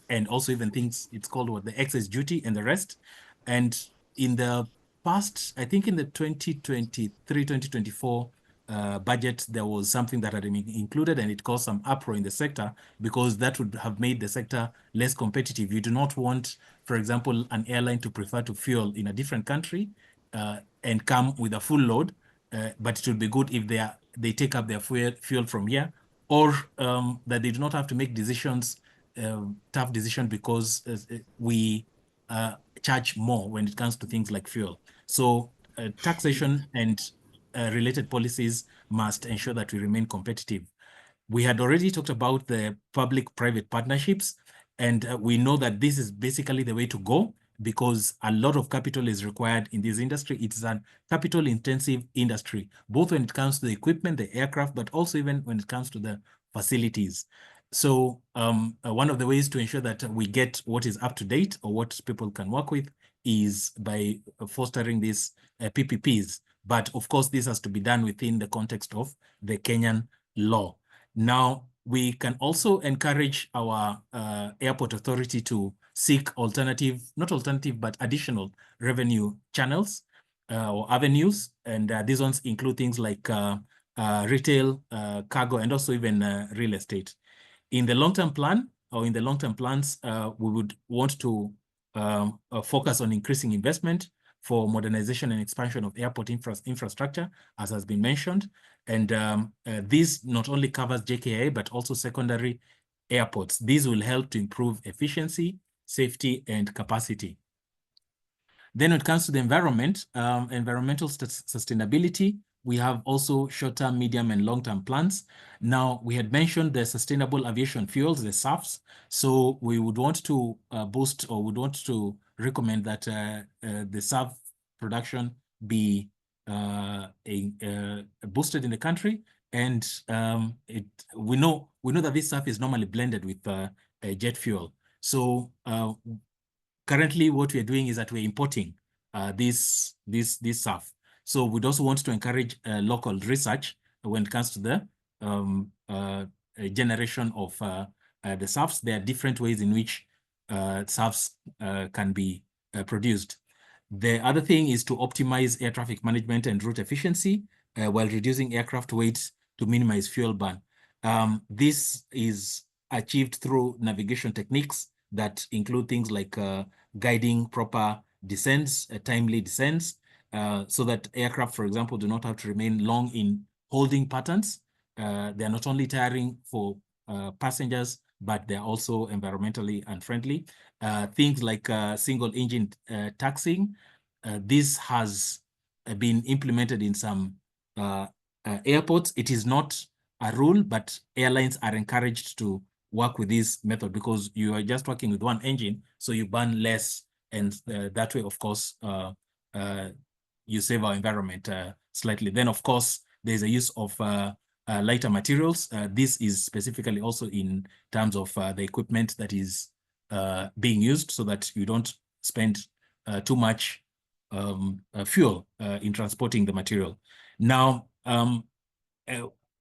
[SPEAKER 2] and also even things, it's called what, the excess duty and the rest. And in the past, I think in the 2023-2024 budget, there was something that had been included and it caused some uproar in the sector because that would have made the sector less competitive. You do not want, for example, an airline to prefer to fuel in a different country and come with a full load, but it would be good if they take up their fuel from here, or that they do not have to make decisions, tough decisions, because we charge more when it comes to things like fuel. So taxation and related policies must ensure that we remain competitive. We had already talked about the public-private partnerships, and we know that this is basically the way to go because a lot of capital is required in this industry. It's a capital-intensive industry, both when it comes to the equipment, the aircraft, but also even when it comes to the facilities. So one of the ways to ensure that we get what is up to date or what people can work with is by fostering these PPPs. But of course, this has to be done within the context of the Kenyan law. Now, we can also encourage our airport authority to seek not alternative, but additional revenue channels or avenues. And these ones include things like retail, cargo, and also even real estate. In the long-term plan or in the long-term plans, we would want to focus on increasing investment for modernization and expansion of airport infrastructure, as has been mentioned. And this not only covers JKIA, but also secondary airports. These will help to improve efficiency, safety, and capacity. Then when it comes to the environment, environmental sustainability, we have also short-term, medium, and long-term plans. Now, we had mentioned the sustainable aviation fuels, the SAFs. So we would want to boost or would want to recommend that the SAF production be boosted in the country. And we know that this SAF is normally blended with jet fuel. So currently, what we are doing is that we're importing this SAF. So we'd also want to encourage local research when it comes to the generation of the SAFs. There are different ways in which SAFs can be produced. The other thing is to optimize air traffic management and route efficiency while reducing aircraft weight to minimize fuel burn. This is achieved through navigation techniques that include things like guiding proper descents, timely descents, so that aircraft, for example, do not have to remain long in holding patterns. They are not only tiring for passengers, but they're also environmentally unfriendly. Things like single engine taxiing, this has been implemented in some airports. It is not a rule, but airlines are encouraged to work with this method because you are just working with one engine, so you burn less, and that way, of course, you save our environment slightly. Then, of course, there's a use of lighter materials. This is specifically also in terms of the equipment that is being used, so that you don't spend too much fuel in transporting the material. Now,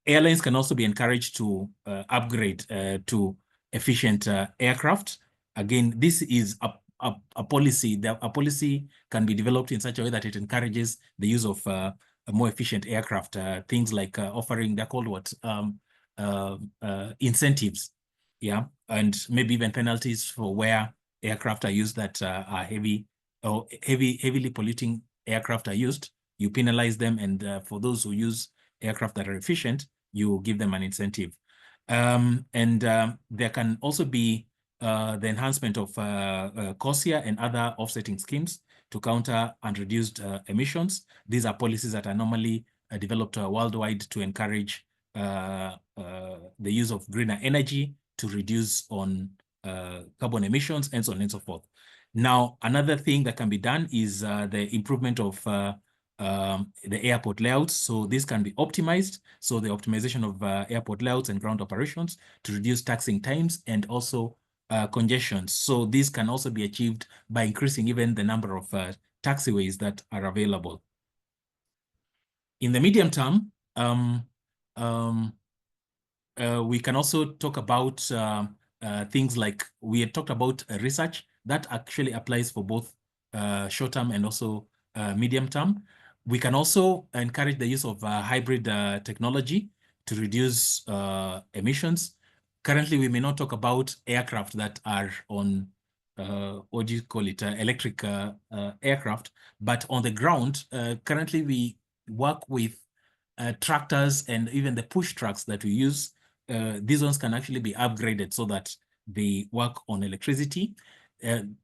[SPEAKER 2] airlines can also be encouraged to upgrade to efficient aircraft. Again, this is a policy. A policy can be developed in such a way that it encourages the use of a more efficient aircraft. Things like offering, they're called what? Incentives, yeah, and maybe even penalties for where aircraft are used that are heavily polluting aircraft are used. You penalize them, and for those who use aircraft that are efficient, you give them an incentive. There can also be the enhancement of CORSIA and other offsetting schemes to counter unreduced emissions. These are policies that are normally developed worldwide to encourage the use of greener energy to reduce on carbon emissions, and so on and so forth. Now, another thing that can be done is the improvement of the airport layouts. So this can be optimized. So the optimization of airport layouts and ground operations to reduce taxiing times and also congestion. So this can also be achieved by increasing even the number of taxiways that are available. In the medium term, we can also talk about things like, we had talked about research that actually applies for both short term and also medium term. We can also encourage the use of hybrid technology to reduce emissions. Currently, we may not talk about aircraft that are on, what do you call it, electric aircraft, but on the ground, currently we work with tractors and even the push trucks that we use. These ones can actually be upgraded so that they work on electricity.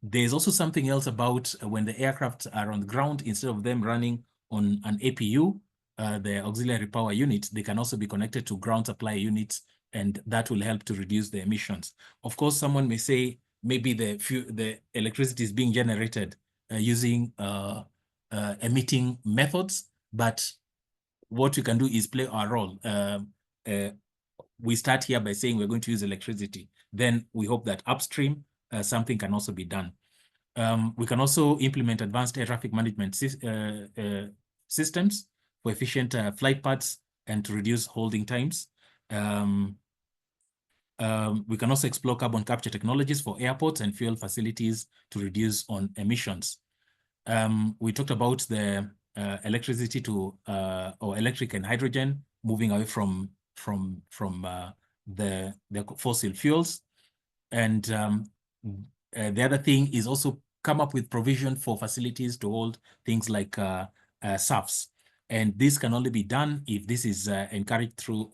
[SPEAKER 2] There's also something else about when the aircraft are on the ground, instead of them running on an APU, the auxiliary power unit, they can also be connected to ground supply units, and that will help to reduce the emissions. Of course, someone may say maybe the electricity is being generated using emitting methods, but what we can do is play our role. We start here by saying we're going to use electricity. Then we hope that upstream, something can also be done. We can also implement advanced air traffic management systems for efficient flight paths and to reduce holding times. We can also explore carbon capture technologies for airports and fuel facilities to reduce on emissions. We talked about the electricity to or electric and hydrogen, moving away from the fossil fuels. And the other thing is also come up with provision for facilities to hold things like SAFs. And this can only be done if this is encouraged through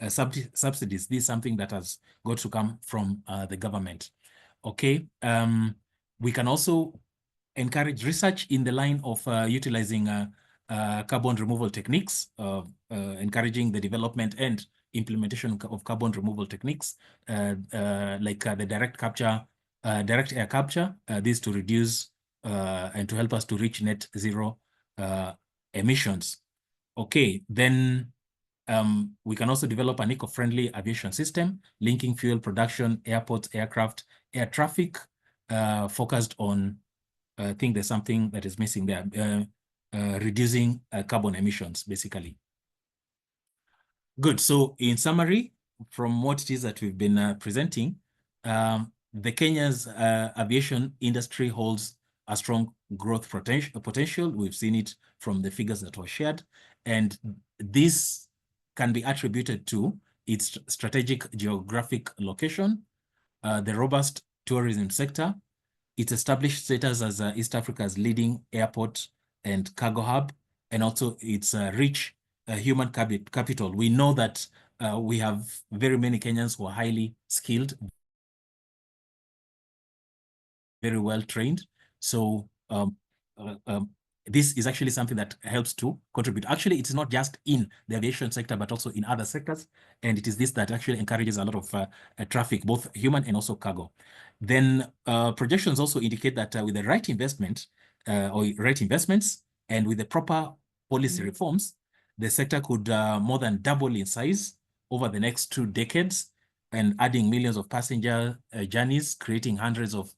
[SPEAKER 2] subsidies. This is something that has got to come from the government. Okay. We can also encourage research in the line of utilizing carbon removal techniques, encouraging the development and implementation of carbon removal techniques, like the direct air capture, this to reduce and to help us to reach net zero emissions. Okay, then we can also develop an eco-friendly aviation system, linking fuel production, airports, aircraft, air traffic, focused on, I think there's something that is missing there, reducing carbon emissions, basically. Good. So in summary, from what it is that we've been presenting, the Kenya's aviation industry holds a strong growth potential. We've seen it from the figures that were shared, and this can be attributed to its strategic geographic location, the robust tourism sector, its established status as East Africa's leading airport and cargo hub, and also its rich human capital. We know that we have very many Kenyans who are highly skilled, very well trained. So this is actually something that helps to contribute. Actually, it's not just in the aviation sector, but also in other sectors. And it is this that actually encourages a lot of traffic, both human and also cargo. Then projections also indicate that with the right investment or right investments and with the proper policy reforms, the sector could more than double in size over the next 2 decades, and adding millions of passenger journeys, creating hundreds of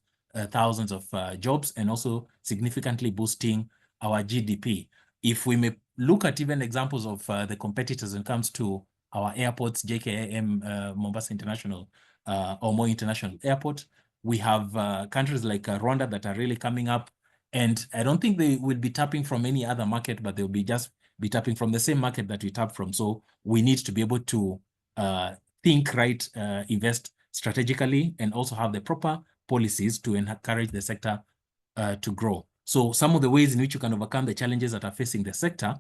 [SPEAKER 2] thousands of jobs, and also significantly boosting our GDP. If we may look at even examples of the competitors when it comes to our airports, JKIM, Mombasa International, or Moi International Airport, we have countries like Rwanda that are really coming up. And I don't think they will be tapping from any other market, but they'll be tapping from the same market that we tap from. So we need to be able to think right, invest strategically, and also have the proper policies to encourage the sector to grow. So some of the ways in which you can overcome the challenges that are facing the sector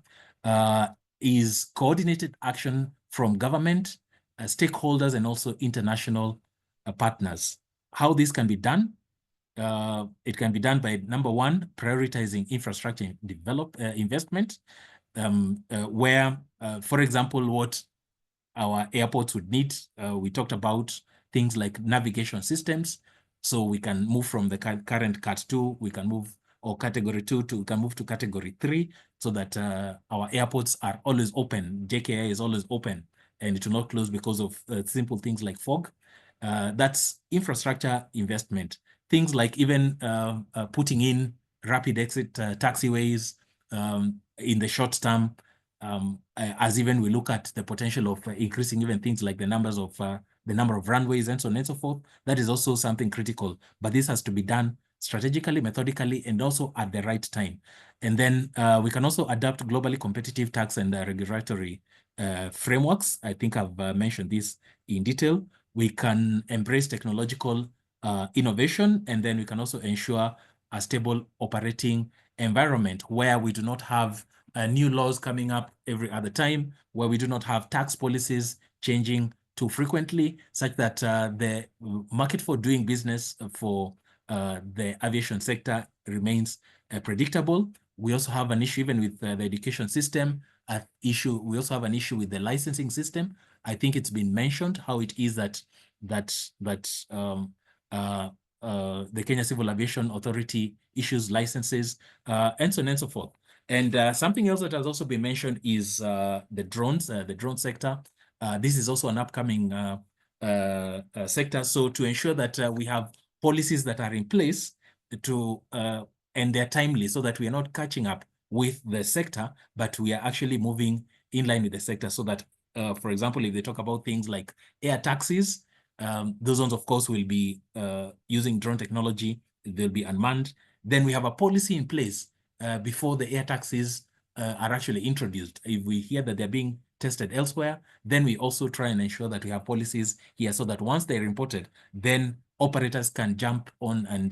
[SPEAKER 2] is coordinated action from government, stakeholders, and also international partners. How this can be done? It can be done by, number one, prioritizing infrastructure investment, where, for example, what our airports would need. We talked about things like navigation systems, so we can move from the current Cat 2, we can move, or Category 2 we can move to Category 3, so that our airports are always open. JKI is always open, and it will not close because of simple things like fog. That's infrastructure investment. Things like even putting in rapid exit taxiways in the short term, as even we look at the potential of increasing even things like the number of runways and so on and so forth. That is also something critical, but this has to be done strategically, methodically, and also at the right time. And then we can also adapt globally competitive tax and regulatory frameworks. I think I've mentioned this in detail. We can embrace technological innovation, and then we can also ensure a stable operating environment where we do not have new laws coming up every other time, where we do not have tax policies changing too frequently, such that the market for doing business for the aviation sector remains predictable. We also have an issue even with the education system. We also have an issue with the licensing system. I think it's been mentioned how it is that the Kenya Civil Aviation Authority issues licenses, and so on and so forth. And something else that has also been mentioned is the drones, the drone sector. This is also an upcoming sector. So to ensure that we have policies that are in place and they're timely, so that we are not catching up with the sector, but we are actually moving in line with the sector, so that, for example, if they talk about things like air taxis, those ones, of course, will be using drone technology. They'll be unmanned. Then we have a policy in place before the air taxis are actually introduced. If we hear that they're being tested elsewhere, then we also try and ensure that we have policies here, so that once they're imported, then operators can jump on and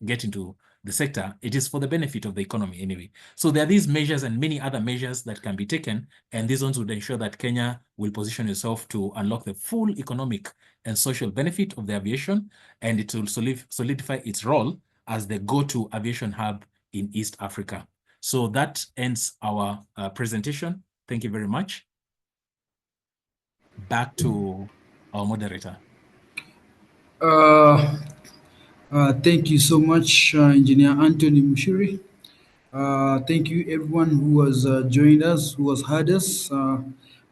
[SPEAKER 2] get into the sector. It is for the benefit of the economy anyway. So there are these measures and many other measures that can be taken, and these ones would ensure that Kenya will position itself to unlock the full economic and social benefit of the aviation, and it will solidify its role as the go-to aviation hub in East Africa. So that ends our presentation. Thank you very much. Back to our moderator.
[SPEAKER 1] Thank you so much, Engineer Anthony Mushiri. Thank you everyone who has joined us, who has heard us.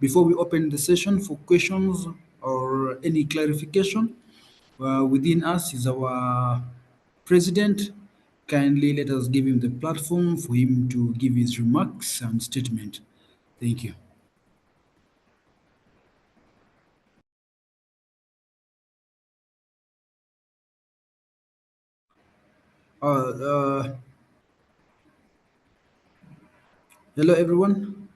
[SPEAKER 1] Before we open the session for questions or any clarification, within us is our president. Kindly let us give him the platform for him to give his remarks and statement. Thank you. Hello, everyone.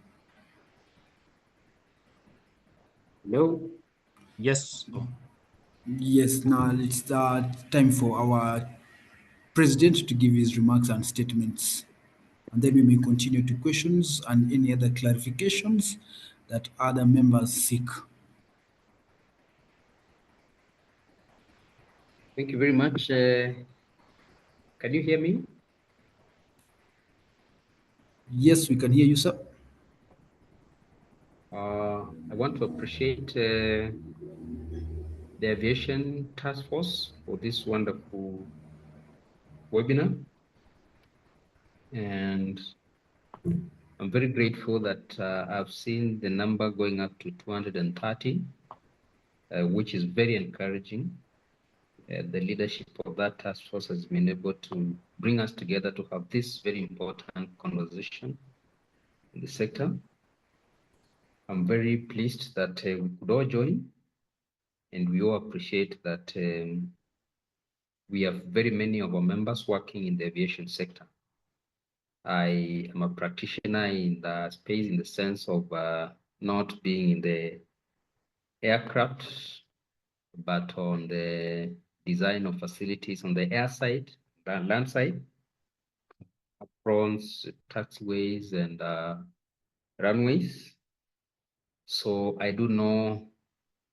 [SPEAKER 8] Hello.
[SPEAKER 2] Yes.
[SPEAKER 1] Yes, now it's time for our president to give his remarks and statements. And then we may continue to questions and any other clarifications that other members seek.
[SPEAKER 8] Thank you very much. Can you hear me?
[SPEAKER 1] Yes, we can hear you, sir.
[SPEAKER 8] I want to appreciate the Aviation Task Force for this wonderful webinar. And I'm very grateful that I've seen the number going up to 230, which is very encouraging. The leadership of that task force has been able to bring us together to have this very important conversation in the sector. I'm very pleased that we could all join, and we all appreciate that we have very many of our members working in the aviation sector. I am a practitioner in the space in the sense of not being in the aircraft, but on the design of facilities on the air side, land side, aprons, taxiways, and runways. So I do know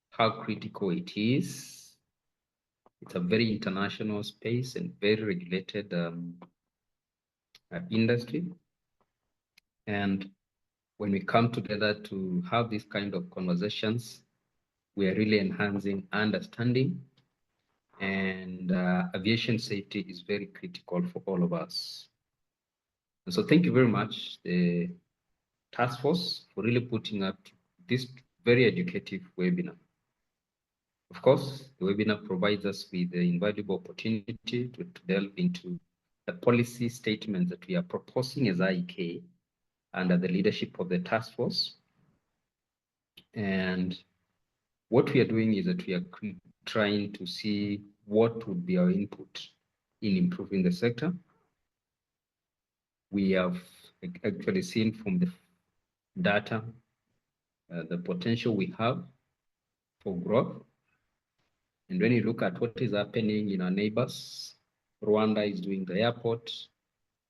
[SPEAKER 8] how critical it is. It's a very international space and very regulated industry. And when we come together to have these kind of conversations, we are really enhancing understanding, and aviation safety is very critical for all of us. And so thank you very much, the task force, for really putting up this very educative webinar. Of course, the webinar provides us with the invaluable opportunity to delve into the policy statements that we are proposing as IEK under the leadership of the task force. And what we are doing is that we are trying to see what would be our input in improving the sector. We have actually seen from the data the potential we have for growth. And when you look at what is happening in our neighbors, Rwanda is doing the airport,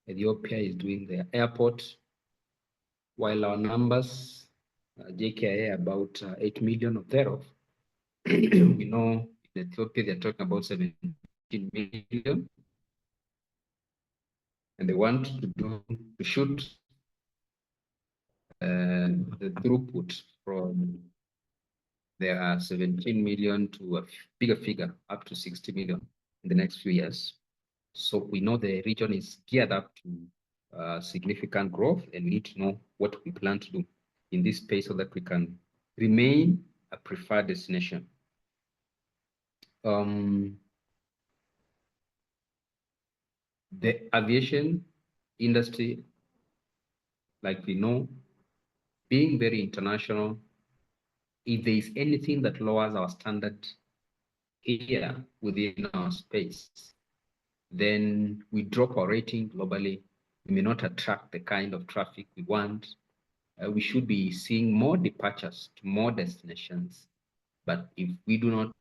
[SPEAKER 8] Ethiopia is doing the airport, while our numbers, JKIA, about 8 million of thereof. We know in Ethiopia they're talking about 17 million, and they want to shoot the throughput from there are 17 million to a bigger figure, up to 60 million in the next few years. So we know the region is geared up to significant growth, and we need to know what we plan to do in this space so that we can remain a preferred destination. The aviation industry, like we know, being very international, if there is anything that lowers our standard here within our space, then we drop our rating globally. We may not attract the kind of traffic we want. We should be seeing more departures to more destinations. But if we do not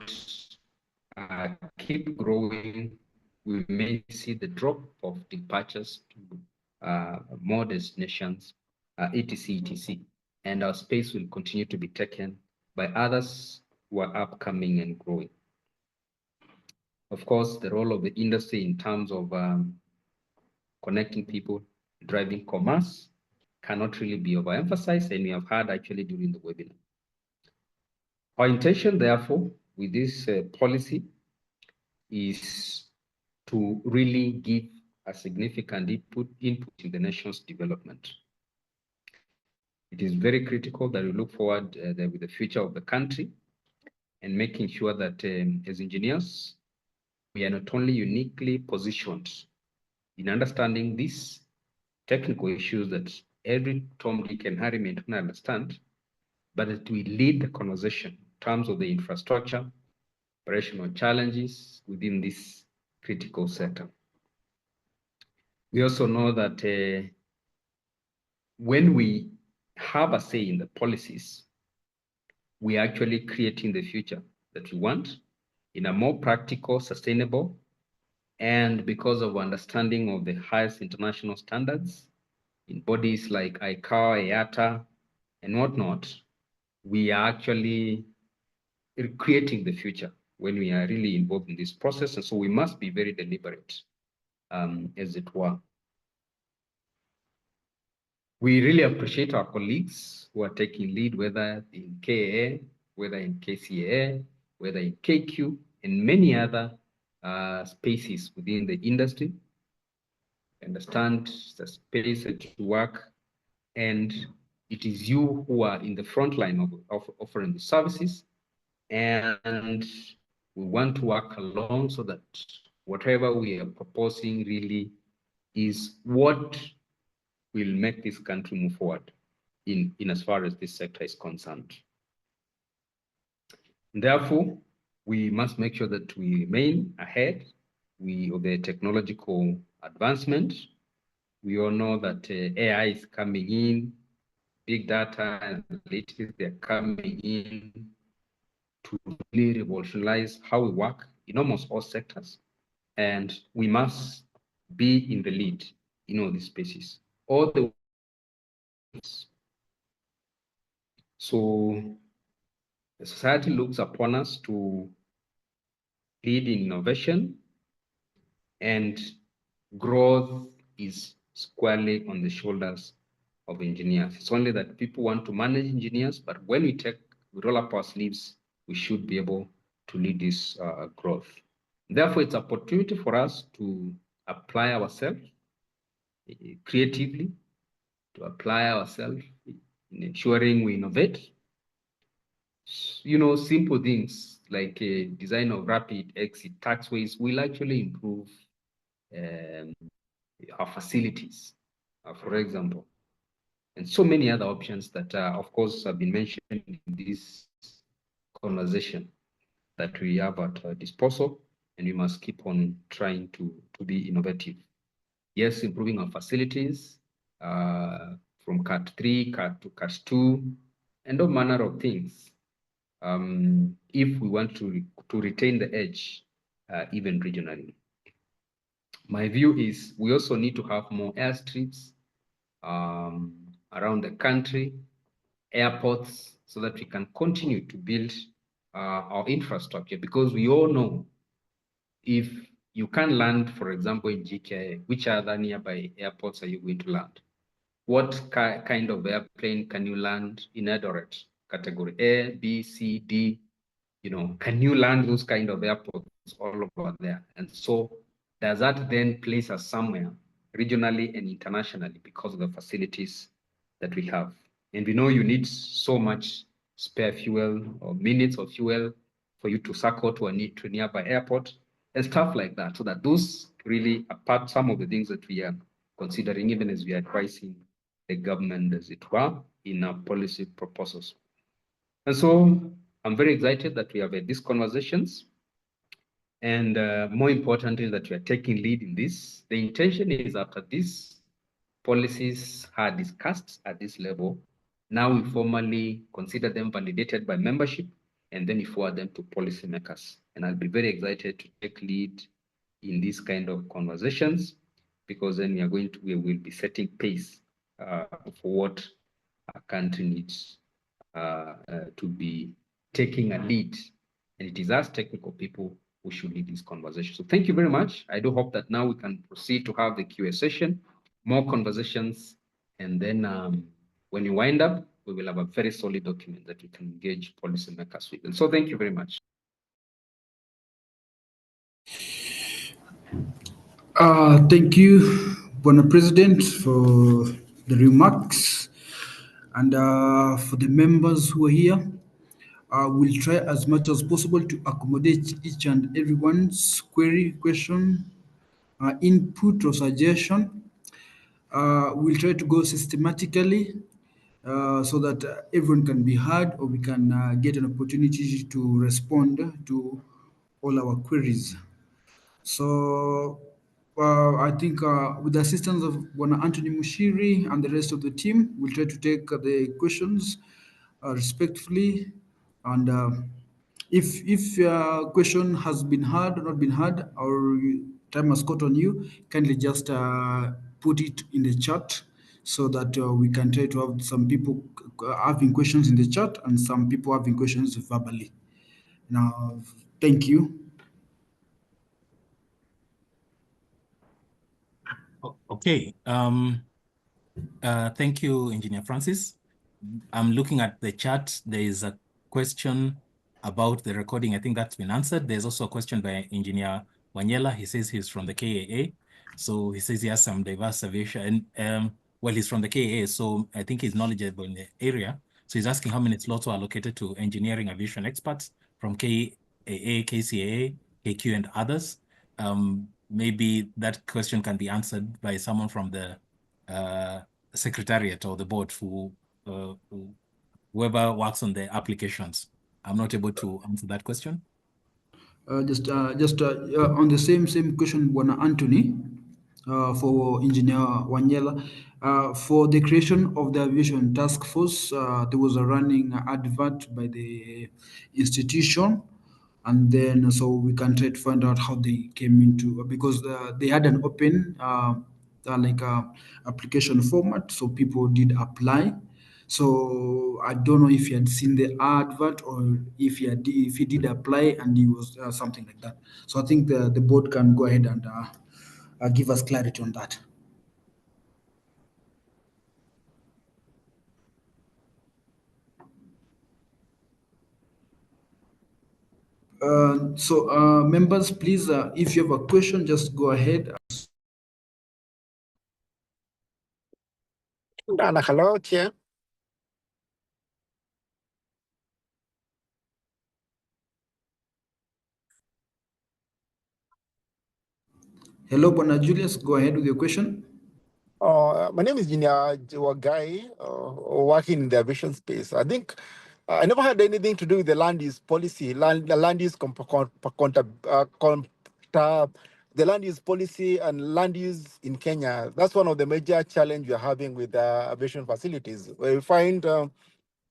[SPEAKER 8] keep growing, we may see the drop of departures to more destinations, etc., etc. And our space will continue to be taken by others who are upcoming and growing. Of course, the role of the industry in terms of connecting people, driving commerce, cannot really be overemphasized, and we have heard actually during the webinar. Our intention, therefore, with this policy is to really give a significant input in the nation's development. It is very critical that we look forward with the future of the country and making sure that as engineers, we are not only uniquely positioned in understanding these technical issues that every Tom, Dick, and Harry may not understand, but that we lead the conversation in terms of the infrastructure, operational challenges within this critical sector. We also know that when we have a say in the policies, we are actually creating the future that we want in a more practical, sustainable, and because of understanding of the highest international standards in bodies like ICAO, IATA, and whatnot, we are actually creating the future when we are really involved in this process. And so we must be very deliberate, as it were. We really appreciate our colleagues who are taking lead, whether in KAA, whether in KCAA, whether in KQ, and many other spaces within the industry. Understand the space to work and it is you who are in the front line of offering the services, and we want to work along so that whatever we are proposing really is what will make this country move forward in as far as this sector is concerned. Therefore, we must make sure that we remain ahead of the technological advancement. We all know that AI is coming in, big data analytics, they're coming in to really revolutionize how we work in almost all sectors. And we must be in the lead in all these spaces. All the So the society looks upon us to lead in innovation, and growth is squarely on the shoulders of engineers. It's only that people want to manage engineers, but when we roll up our sleeves, we should be able to lead this growth. Therefore, it's an opportunity for us to apply ourselves creatively, to apply ourselves in ensuring we innovate. You know, simple things like a design of rapid exit taxways will actually improve our facilities, for example, and so many other options that, of course, have been mentioned in this conversation that we have at our disposal, and we must keep on trying to be innovative. Yes, improving our facilities from Cat 3, Cat to Cat 2, and all manner of things. If we want to retain the edge, even regionally. My view is we also need to have more airstrips around the country, airports, so that we can continue to build our infrastructure, because we all know if you can land, for example, in GKA, which other nearby airports are you going to land? What kind of airplane can you land in Eldoret? Category A, B, C, D? You know, can you land those kind of airports all over there? And so does that then place us somewhere regionally and internationally because of the facilities that we have? And we know you need so much spare fuel or minutes of fuel for you to circle to a nearby airport and stuff like that. So that those really are some of the things that we are considering, even as we are advising the government, as it were, in our policy proposals. And so I'm very excited that we have had these conversations, and more importantly, that we are taking lead in this. The intention is, after these policies are discussed at this level, now we formally consider them validated by membership, and then we forward them to policymakers. And I'll be very excited to take lead in these kind of conversations, because then we will be setting pace for what our country needs to be taking a lead. And it is us technical people who should lead this conversation. So thank you very much. I do hope that now we can proceed to have the QA session, more conversations, and then when we wind up, we will have a very solid document that we can engage policymakers with. And so thank you very much.
[SPEAKER 1] Thank you, Bono President, for the remarks, and for the members who are here. We'll try as much as possible to accommodate each and everyone's question, input, or suggestion. We'll try to go systematically so that everyone can be heard, or we can get an opportunity to respond to all our queries. So I think with the assistance of Bwana Anthony Mushiri and the rest of the team, we'll try to take the questions respectfully. And if question has been heard or not been heard, or time has caught on you, kindly just put it in the chat so that we can try to have some people having questions in the chat and some people having questions verbally. Now, thank you.
[SPEAKER 2] Okay. Thank you, Engineer Francis. I'm looking at the chat. There is a question about the recording. I think that's been answered. There's also a question by Engineer Wanyela. He says he's from the KAA. So he says he has some diverse aviation well, he's from the KAA, so I think he's knowledgeable in the area. So he's asking how many slots were allocated to engineering aviation experts from KAA, KCAA, KQ, and others. Maybe that question can be answered by someone from the secretariat or the board whoever works on the applications. I'm not able to answer that question.
[SPEAKER 1] Just on the same question, Bwana Anthony, for Engineer Wanyela. For the creation of the Aviation Task Force, there was a running advert by the institution, and then so we can try to find out how they came into, because they had an open application format, so people did apply. So I don't know if he had seen the advert or if he did apply and he was something like that. So I think the board can go ahead and give us clarity on that. Members, please, if you have a question, just go ahead.
[SPEAKER 9] Hello, Chair.
[SPEAKER 1] Hello, Bwana Julius, go ahead with your question.
[SPEAKER 9] My name is Engineer Wagai, working in the aviation space. I think I never had anything to do with the land use policy, the land use policy and land use in Kenya. That's one of the major challenges we're having with aviation facilities. Where we find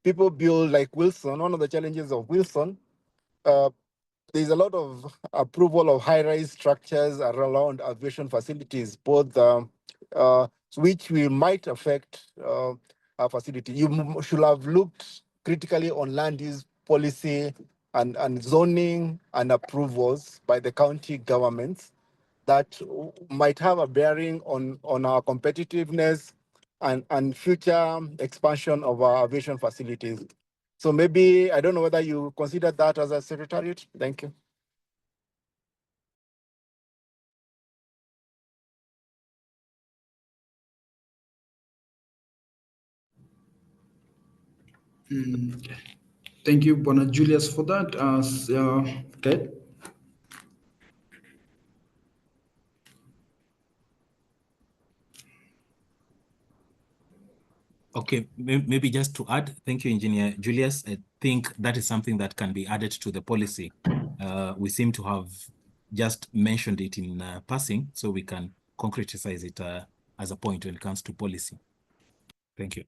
[SPEAKER 9] people build like Wilson. One of the challenges of Wilson, there's a lot of approval of high-rise structures around aviation facilities, both which will might affect our facility. You should have looked critically on land use policy and zoning and approvals by the county governments that might have a bearing on our competitiveness and future expansion of our aviation facilities. So maybe, I don't know whether you consider that as a secretariat. Thank you.
[SPEAKER 1] Thank you, Bwana Julius, for that. Okay.
[SPEAKER 2] Okay, maybe just to add, thank you, Engineer Julius. I think that is something that can be added to the policy. We seem to have just mentioned it in passing, so we can concretize it as a point when it comes to policy. Thank you.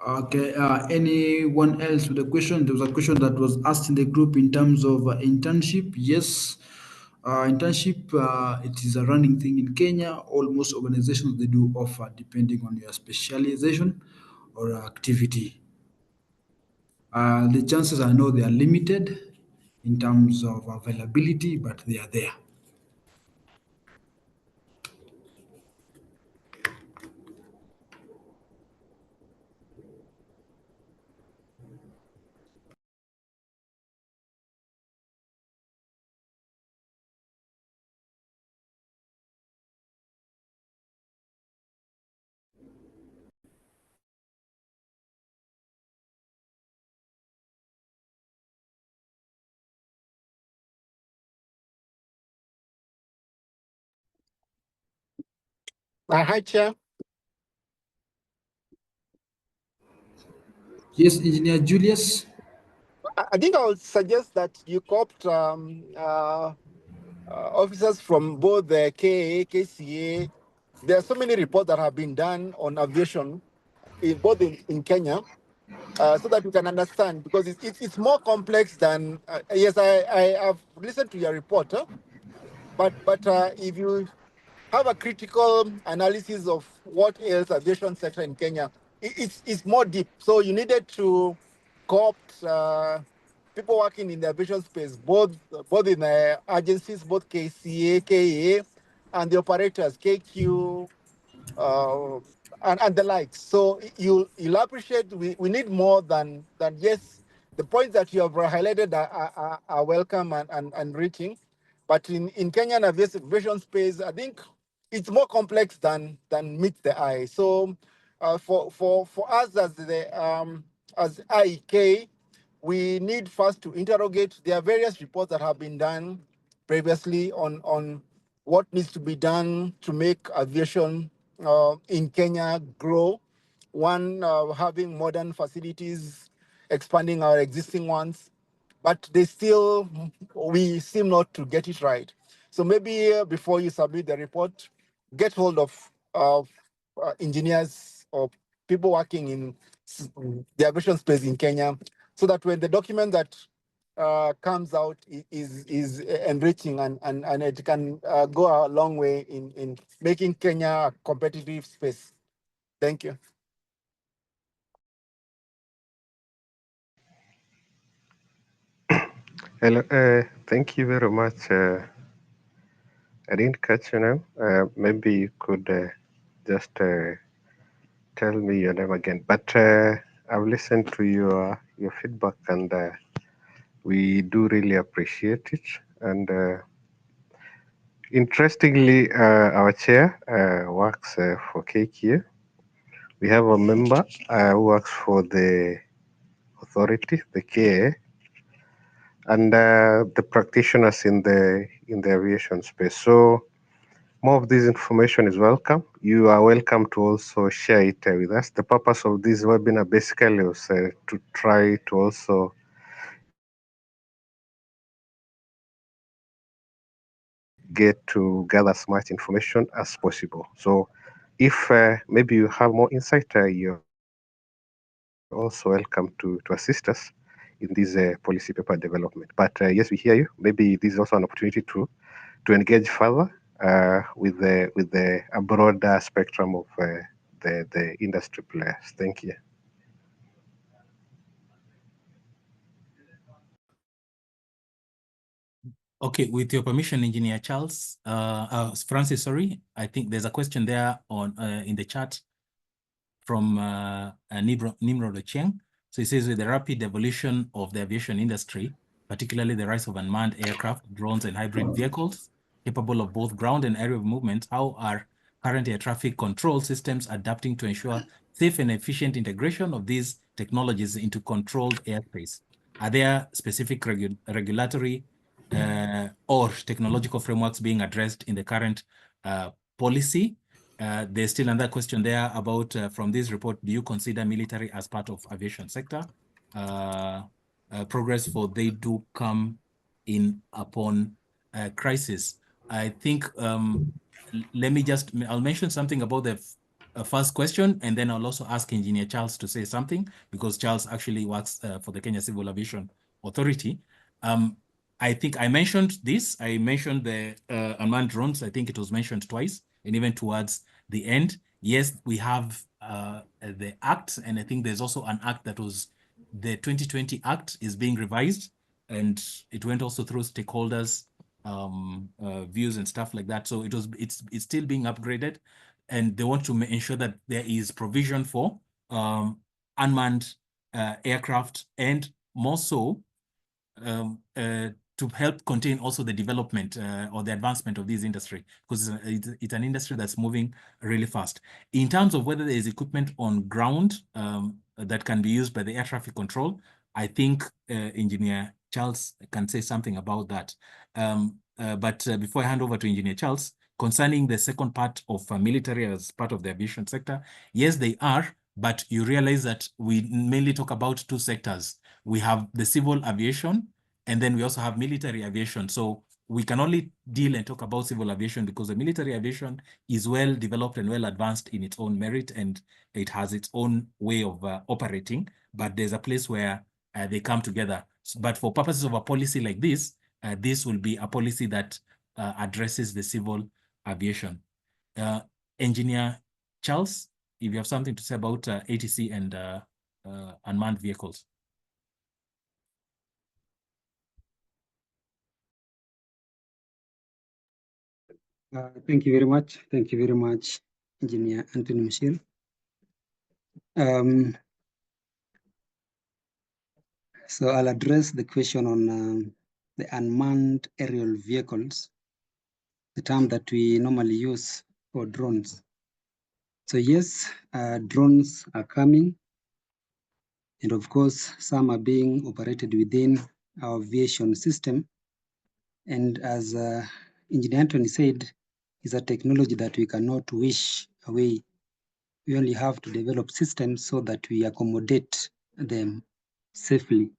[SPEAKER 1] Okay, anyone else with a question? There was a question that was asked in the group in terms of internship. Yes, internship, it is a running thing in Kenya. Almost organizations, they do offer depending on your specialization or activity. The chances, I know, they are limited in terms of availability, but they are there.
[SPEAKER 9] Hi, Chair.
[SPEAKER 1] Yes, Engineer Julius.
[SPEAKER 9] I think I would suggest that you co-opt officers from both the KAA, KCA. There are so many reports that have been done on aviation, both in Kenya, so that you can understand, because it's more complex than, yes, I have listened to your report, but if you have a critical analysis of what ails aviation sector in Kenya. It's more deep. So you needed to co-opt people working in the aviation space, both in agencies, both KCA, KA, and the operators, KQ, uh, and the likes. So you'll appreciate we need more than yes, the points that you have highlighted are welcome and reaching. But in Kenyan aviation space, I think it's more complex than meets the eye. So for us as the as IEK, we need first to interrogate. There are various reports that have been done previously on what needs to be done to make aviation in Kenya grow. One, having modern facilities, expanding our existing ones, but we seem not to get it right. So maybe before you submit the report, get hold of engineers or people working in the aviation space in Kenya, so that when the document that comes out is enriching and it can go a long way in making Kenya a competitive space. Thank you.
[SPEAKER 6] Hello, thank you very much. I didn't catch your name. Maybe you could just tell me your name again. But I've listened to your feedback, and we do really appreciate it. And interestingly, our chair works for KQ. We have a member who works for the authority, the KA, and the practitioners in the aviation space. So more of this information is welcome. You are welcome to also share it with us. The purpose of this webinar basically was to try to also get to gather as much information as possible. So if maybe you have more insight, you're also welcome to assist us in this policy paper development. But yes, we hear you. Maybe this is also an opportunity to engage further with a broader spectrum of the industry players. Thank you.
[SPEAKER 2] Okay, with your permission, Engineer Charles, Francis, sorry, I think there's a question there on in the chat from Nimrod Ocheng. So he says, with the rapid evolution of the aviation industry, particularly the rise of unmanned aircraft, drones, and hybrid vehicles capable of both ground and aerial movement, how are current air traffic control systems adapting to ensure safe and efficient integration of these technologies into controlled airspace? Are there specific regulatory or technological frameworks being addressed in the current policy? There's still another question there about, from this report, do you consider military as part of aviation sector? Progress for they do come in upon crisis. I think, I'll mention something about the first question, and then I'll also ask Engineer Charles to say something, because Charles actually works for the Kenya Civil Aviation Authority. I think I mentioned this. I mentioned the unmanned drones. I think it was mentioned twice, and even towards the end. Yes, we have the act, and I think there's also an act that was the 2020 act is being revised, and it went also through stakeholders' views and stuff like that. So it's still being upgraded, and they want to ensure that there is provision for unmanned aircraft, and more so to help contain also the development or the advancement of this industry, because it's an industry that's moving really fast. In terms of whether there is equipment on ground that can be used by the air traffic control, I think Engineer Charles can say something about that. But before I hand over to Engineer Charles, concerning the second part of military as part of the aviation sector, yes, they are, but you realize that we mainly talk about two sectors. We have the civil aviation, and then we also have military aviation. So we can only deal and talk about civil aviation because the military aviation is well developed and well advanced in its own merit, and it has its own way of operating, but there's a place where they come together. But for purposes of a policy like this will be a policy that addresses the civil aviation. Engineer Charles, if you have something to say about ATC and unmanned vehicles.
[SPEAKER 3] Thank you very much. Thank you very much, Engineer Anthony Michel. So I'll address the question on the unmanned aerial vehicles, the term that we normally use for drones. So yes, drones are coming, and of course, some are being operated within our aviation system. And as Engineer Anthony said, is a technology that we cannot wish away. We only have to develop systems so that we accommodate them safely.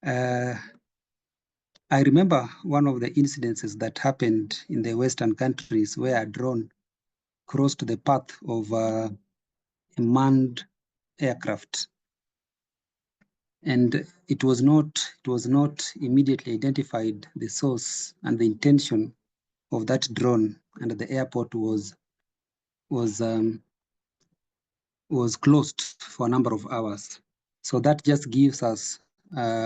[SPEAKER 3] I remember one of the incidences that happened in the Western countries where a drone crossed the path of a manned aircraft. And it was not immediately identified the source and the intention of that drone, and the airport was closed for a number of hours. So that just gives us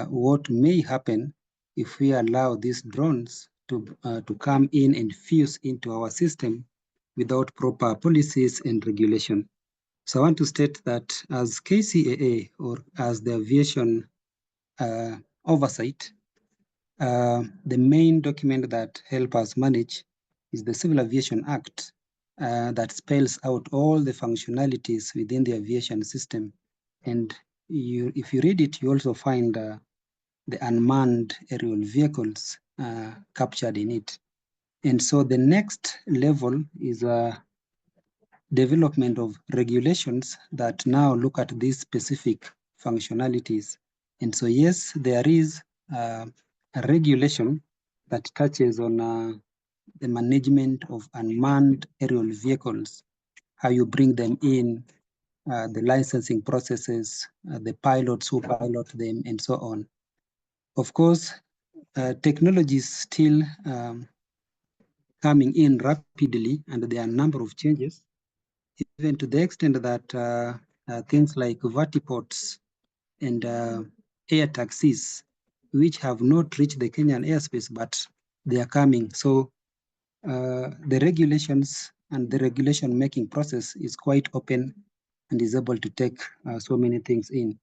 [SPEAKER 3] what may happen if we allow these drones to come in and fuse into our system without proper policies and regulation. So I want to state that as KCAA, or as the aviation oversight, the main document that help us manage is the Civil Aviation Act that spells out all the functionalities within the aviation system. And if you read it, you also find the unmanned aerial vehicles captured in it. And so the next level is development of regulations that now look at these specific functionalities. And so yes, there is a regulation that touches on the management of unmanned aerial vehicles, how you bring them in, the licensing processes, the pilots who pilot them, and so on. Of course, technology is still coming in rapidly, and there are a number of changes, even to the extent that things like vertiports and air taxis, which have not reached the Kenyan airspace, but they are coming. So the regulations and the regulation making process is quite open and is able to take so many things in.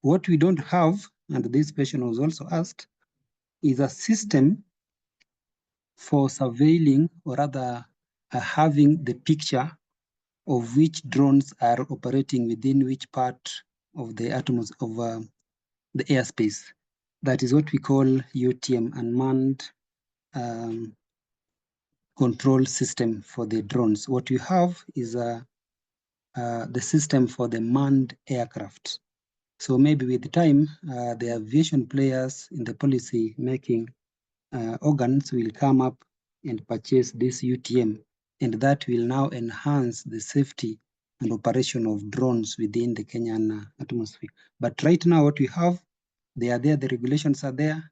[SPEAKER 3] What we don't have, and this question was also asked, is a system for surveilling, or rather having the picture of which drones are operating within which part of the the airspace. That is what we call UTM, unmanned control system for the drones. What you have is the system for the manned aircraft. So maybe with time, the aviation players in the policy making organs will come up and purchase this UTM, and that will now enhance the safety and operation of drones within the Kenyan atmosphere. But right now, what we have, they are there, the regulations are there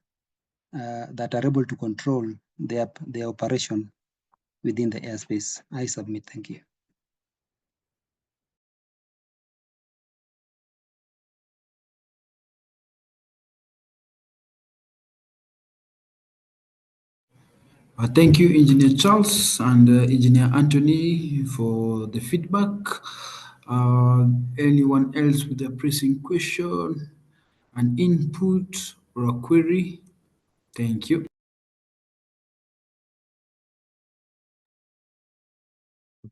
[SPEAKER 3] that are able to control their operation within the airspace. I submit. Thank you.
[SPEAKER 1] Thank you, Engineer Charles and Engineer Anthony, for the feedback. Anyone else with a pressing question, an input, or a query? Thank you.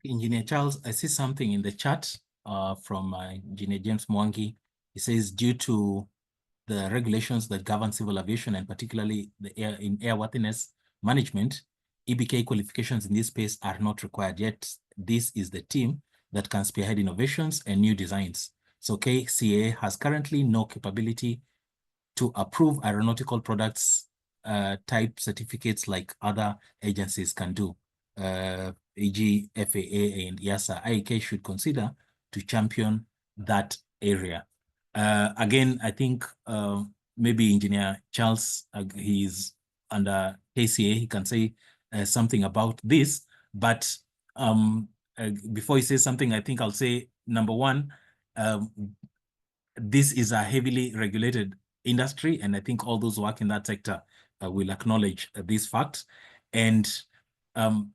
[SPEAKER 2] Engineer Charles, I see something in the chat from Engineer James Mwangi. He says, due to the regulations that govern civil aviation and particularly the airworthiness management, EBK qualifications in this space are not required, yet this is the team that can spearhead innovations and new designs. So KCA has currently no capability to approve aeronautical products type certificates like other agencies can do, e.g. FAA and EASA. IAK should consider to champion that area. Again, I think maybe Engineer Charles, he's under KCA, he can say something about this, but before he says something, I think I'll say number one, this is a heavily regulated industry, and I think all those who work in that sector will acknowledge this fact. And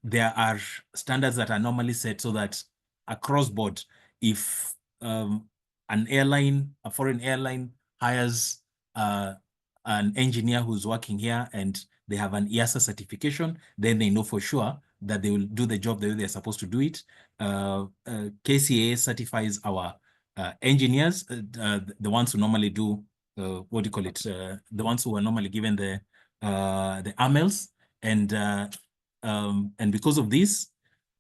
[SPEAKER 2] there are standards that are normally set so that across board, if an airline, a foreign airline, hires an engineer who's working here and they have an EASA certification, then they know for sure that they will do the job the way they're supposed to do it. KCA certifies our engineers, the ones who normally do what do you call it? The ones who are normally given the AMLs, and because of this,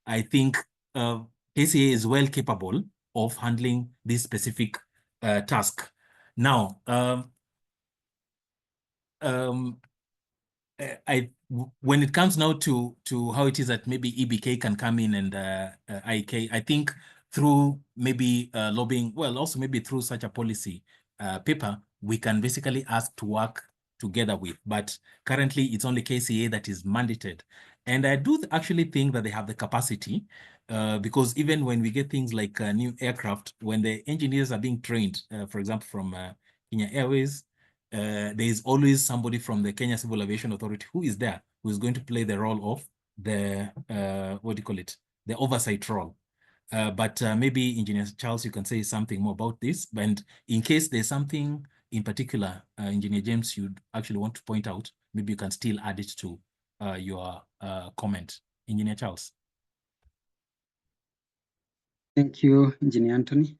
[SPEAKER 2] I think KCA is well capable of handling this specific task. Now, when it comes now to how it is that maybe EBK can come in and IK, I think through maybe lobbying, well, also maybe through such a policy paper, we can basically ask to work together with. But currently, it's only KCA that is mandated. And I do actually think that they have the capacity because even when we get things like new aircraft, when the engineers are being trained, for example, from Kenya Airways, there is always somebody from the Kenya Civil Aviation Authority who is there, who is going to play the role of the, what do you call it, the oversight role. But maybe Engineer Charles, you can say something more about this. And in case there's something in particular, Engineer James, you'd actually want to point out, maybe you can still add it to your comment. Engineer Charles.
[SPEAKER 3] Thank you, Engineer Anthony.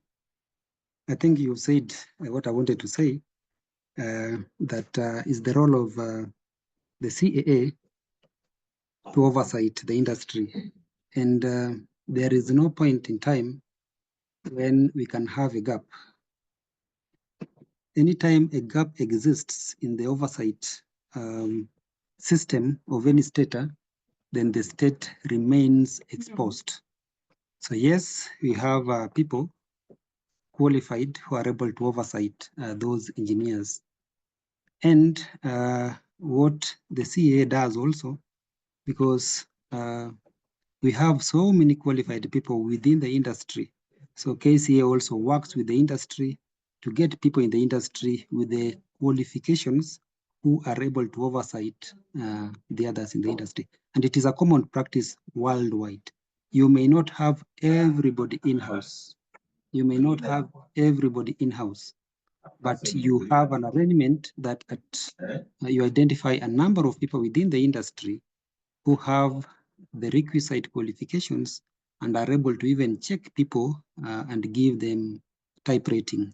[SPEAKER 3] I think you said what I wanted to say, that is the role of the CAA to oversight the industry. And there is no point in time when we can have a gap. Anytime a gap exists in the oversight system of any stater, then the state remains exposed. So yes, we have people qualified who are able to oversight those engineers. And what the CAA does also, because we have so many qualified people within the industry. So KCA also works with the industry to get people in the industry with the qualifications who are able to oversight the others in the industry. And it is a common practice worldwide. You may not have everybody in-house. You may not have everybody in-house, but you have an arrangement that you identify a number of people within the industry who have the requisite qualifications and are able to even check people and give them type rating.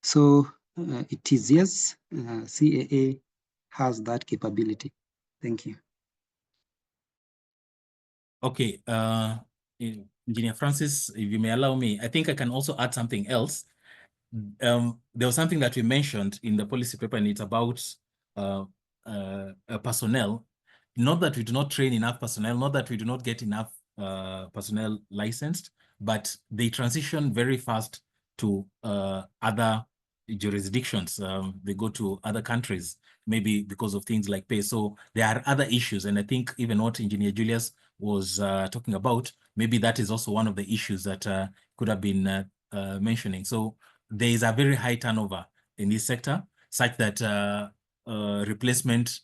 [SPEAKER 3] So it is yes, CAA has that capability. Thank you.
[SPEAKER 2] Okay, Engineer Francis, if you may allow me, I think I can also add something else. There was something that we mentioned in the policy paper, and it's about personnel. Not that we do not train enough personnel, not that we do not get enough personnel licensed, but they transition very fast to other jurisdictions. They go to other countries, maybe because of things like pay. So there are other issues. And I think even what Engineer Julius was talking about, maybe that is also one of the issues that could have been mentioning. So there is a very high turnover in this sector, such that replacement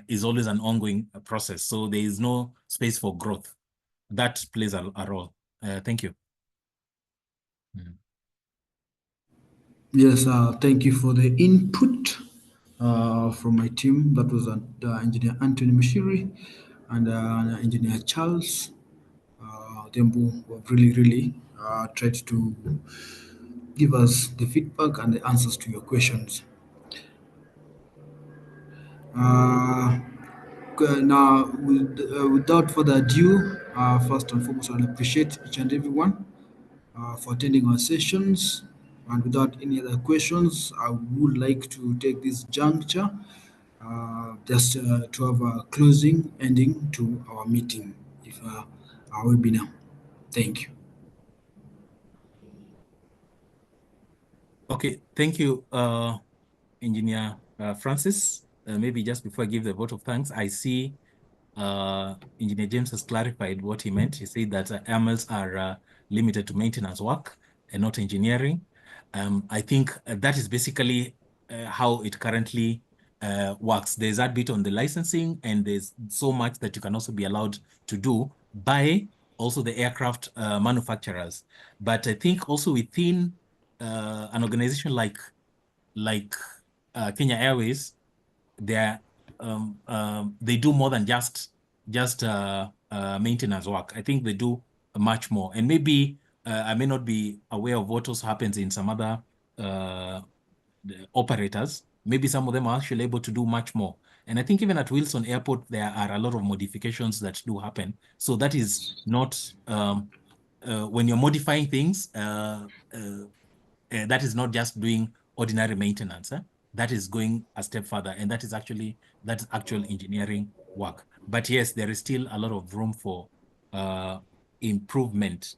[SPEAKER 2] is always an ongoing process. So there is no space for growth. That plays a role. Thank you.
[SPEAKER 1] Yes, thank you for the input from my team. That was Engineer Anthony Mishiri and Engineer Charles. Them who have really tried to give us the feedback and the answers to your questions. Uh, Now, without further ado, first and foremost, I appreciate each and everyone for attending our sessions. And without any other questions, I would like to take this juncture just to have a closing ending to our meeting, if our webinar. Thank you.
[SPEAKER 2] Okay, thank you, Engineer Francis. Maybe just before I give the vote of thanks, I see Engineer James has clarified what he meant. He said that AMLs are limited to maintenance work and not engineering. I think that is basically how it currently works. There's that bit on the licensing, and there's so much that you can also be allowed to do by also the aircraft manufacturers. But I think also within an organization like Kenya Airways, they do more than just maintenance work. I think they do much more. And maybe I may not be aware of what also happens in some other operators. Maybe some of them are actually able to do much more. And I think even at Wilson Airport, there are a lot of modifications that do happen. So that is not, when you're modifying things, that is not just doing ordinary maintenance. That is going a step further, and that's actual engineering work. But yes, there is still a lot of room for improvement.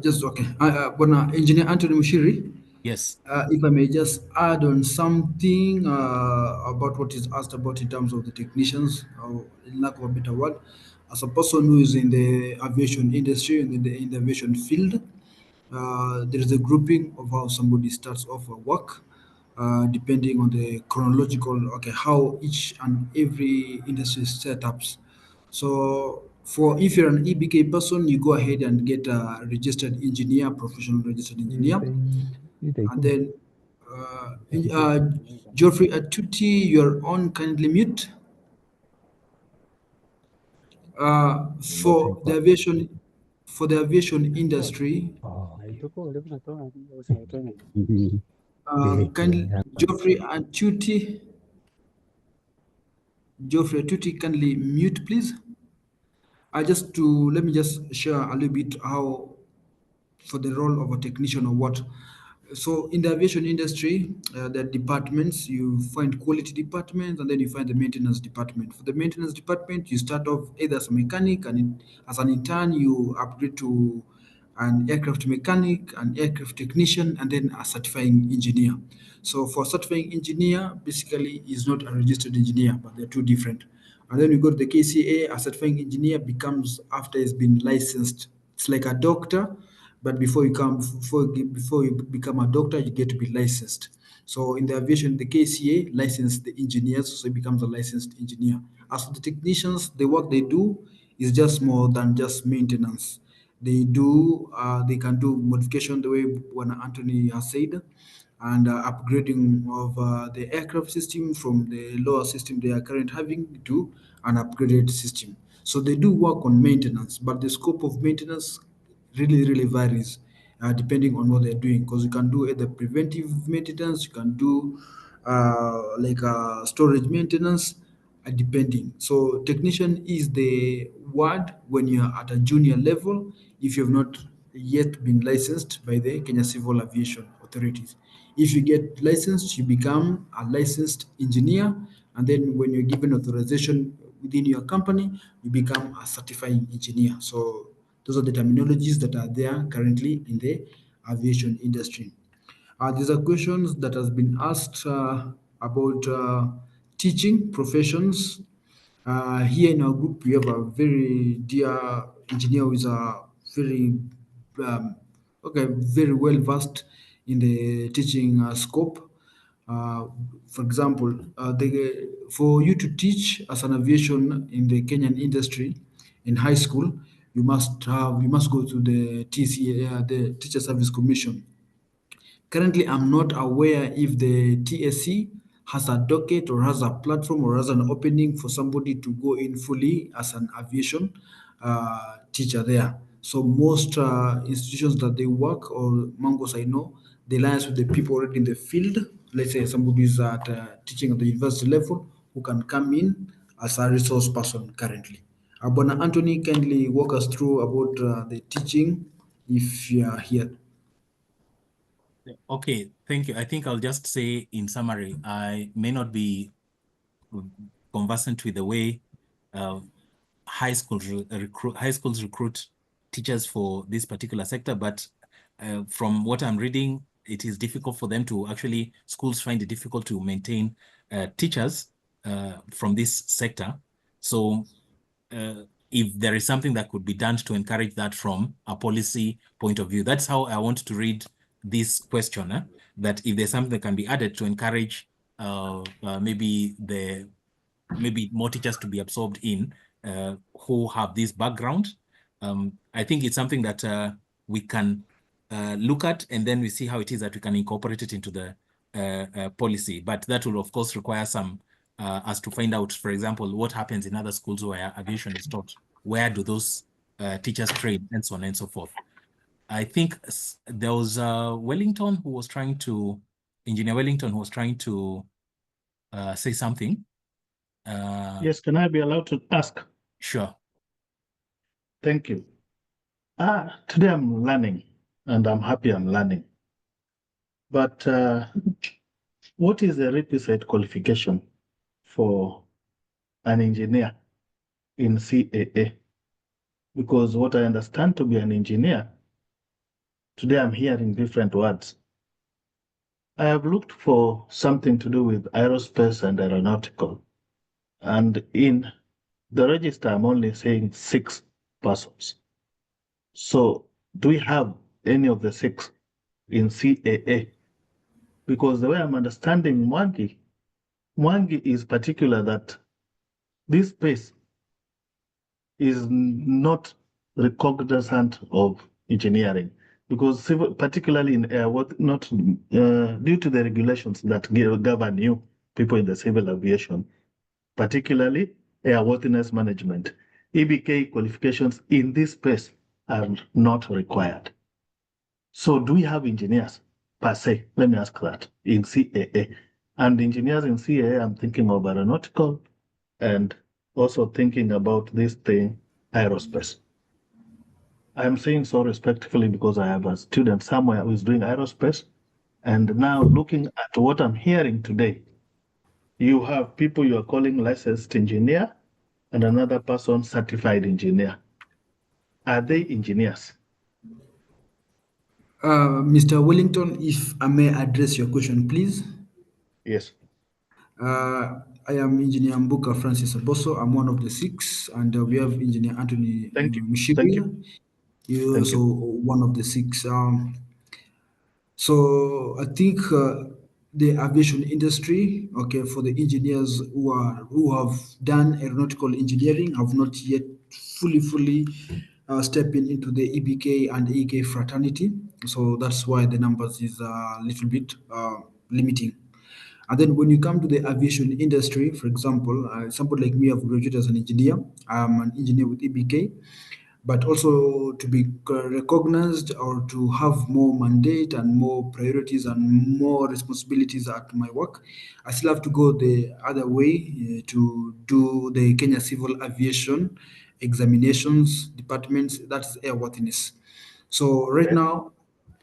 [SPEAKER 1] Just okay. Engineer Anthony Mushiri,
[SPEAKER 2] Yes.
[SPEAKER 1] if I may just add on something about what is asked about in terms of the technicians, or in lack of a better word, as a person who is in the aviation industry and in the aviation field, there is a grouping of how somebody starts off a work, depending on the chronological, okay, how each and every industry setups. So, for if you're an EBK person, you go ahead and get a registered engineer, professional registered engineer, and then Geoffrey Atuti, you're on, kindly mute. For the aviation industry, kindly Geoffrey Atuti, kindly mute, please. I just to let me just share a little bit how for the role of a technician or what. So in the aviation industry, there are departments. You find quality departments, and then you find the maintenance department. For the maintenance department, you start off either as a mechanic, and as an intern, you upgrade to an aircraft mechanic, an aircraft technician, and then a certifying engineer. So for certifying engineer, basically is not a registered engineer, but they're two different. And then you go to the KCA, a certifying engineer becomes after he's been licensed. It's like a doctor, but before you become a doctor, you get to be licensed. So in the aviation, the KCA licensed the engineers, so he becomes a licensed engineer. As for the technicians, the work they do is just more than just maintenance. They can do modification the way when Anthony has said, and upgrading of the aircraft system from the lower system they are currently having to an upgraded system. So they do work on maintenance, but the scope of maintenance really varies depending on what they're doing. Because you can do either preventive maintenance, you can do storage maintenance, depending. So technician is the word when you're at a junior level if you've not yet been licensed by the Kenya Civil Aviation Authorities. If you get licensed, you become a licensed engineer, and then when you're given authorization within your company, you become a certifying engineer. So those are the terminologies that are there currently in the aviation industry. These are questions that has been asked about teaching professions. Here in our group, we have a very dear engineer who is a very very well versed in the teaching scope. Uh, for example, for you to teach as an aviation in the Kenyan industry in high school, you must go to the TCA, the Teacher Service Commission. Currently, I'm not aware if the TSC has a docket or has a platform or has an opening for somebody to go in fully as an aviation teacher there. So most institutions that they work or mangos I know, they liaise with the people already in the field. Let's say somebody is at teaching at the university level who can come in as a resource person currently. Abona Anthony, kindly walk us through about the teaching if you are here.
[SPEAKER 2] Okay, thank you. I think I'll just say in summary, I may not be conversant with the way high schools recruit teachers for this particular sector, but from what I'm reading, it is difficult for them to schools find it difficult to maintain teachers from this sector. So if there is something that could be done to encourage that from a policy point of view, that's how I want to read this question, that if there's something that can be added to encourage maybe more teachers to be absorbed in who have this background. I think it's something that we can look at, and then we see how it is that we can incorporate it into the policy. But that will, of course, require some us to find out, for example, what happens in other schools where aviation is taught. Where do those teachers train, and so on and so forth. I think there was Wellington who was trying to, Engineer Wellington, who was trying to say something.
[SPEAKER 10] Yes, can I be allowed to ask?
[SPEAKER 2] Sure.
[SPEAKER 10] Thank you. Today I'm learning, and I'm happy I'm learning. But what is the requisite qualification for an engineer in CAA? Because what I understand to be an engineer, today I'm hearing different words. I have looked for something to do with aerospace and aeronautical, and in the register, I'm only saying 6 persons. So do we have any of the 6 in CAA? Because the way I'm understanding Mwangi is particular that this space is not recognizant of engineering, because civil, particularly in not due to the regulations that govern you people in the civil aviation, particularly airworthiness management, EBK qualifications in this space are not required. So do we have engineers per se? Let me ask that in CAA. And engineers in CAA, I'm thinking of aeronautical and also thinking about this thing, aerospace. I'm saying so respectfully because I have a student somewhere who is doing aerospace. And now looking at what I'm hearing today, you have people you are calling licensed engineer and another person certified engineer. Are they engineers?
[SPEAKER 1] Mr. Wellington, if I may address your question, please.
[SPEAKER 10] Yes.
[SPEAKER 1] I am Engineer Mbuka Francis Aboso. I'm one of the 6, and we have Engineer Anthony
[SPEAKER 10] Thank you.
[SPEAKER 1] Mishiri. You're
[SPEAKER 10] Thank
[SPEAKER 1] also
[SPEAKER 10] you.
[SPEAKER 1] one of the 6. So I think the aviation industry, okay, for the engineers who have done aeronautical engineering, have not yet fully stepping into the EBK and EK fraternity. So that's why the numbers is a little bit limiting. And then when you come to the aviation industry, for example, somebody like me, I've graduated as an engineer. I'm an engineer with EBK, but also to be recognized or to have more mandate and more priorities and more responsibilities at my work, I still have to go the other way to do the Kenya Civil Aviation examinations departments. That's airworthiness. So right now,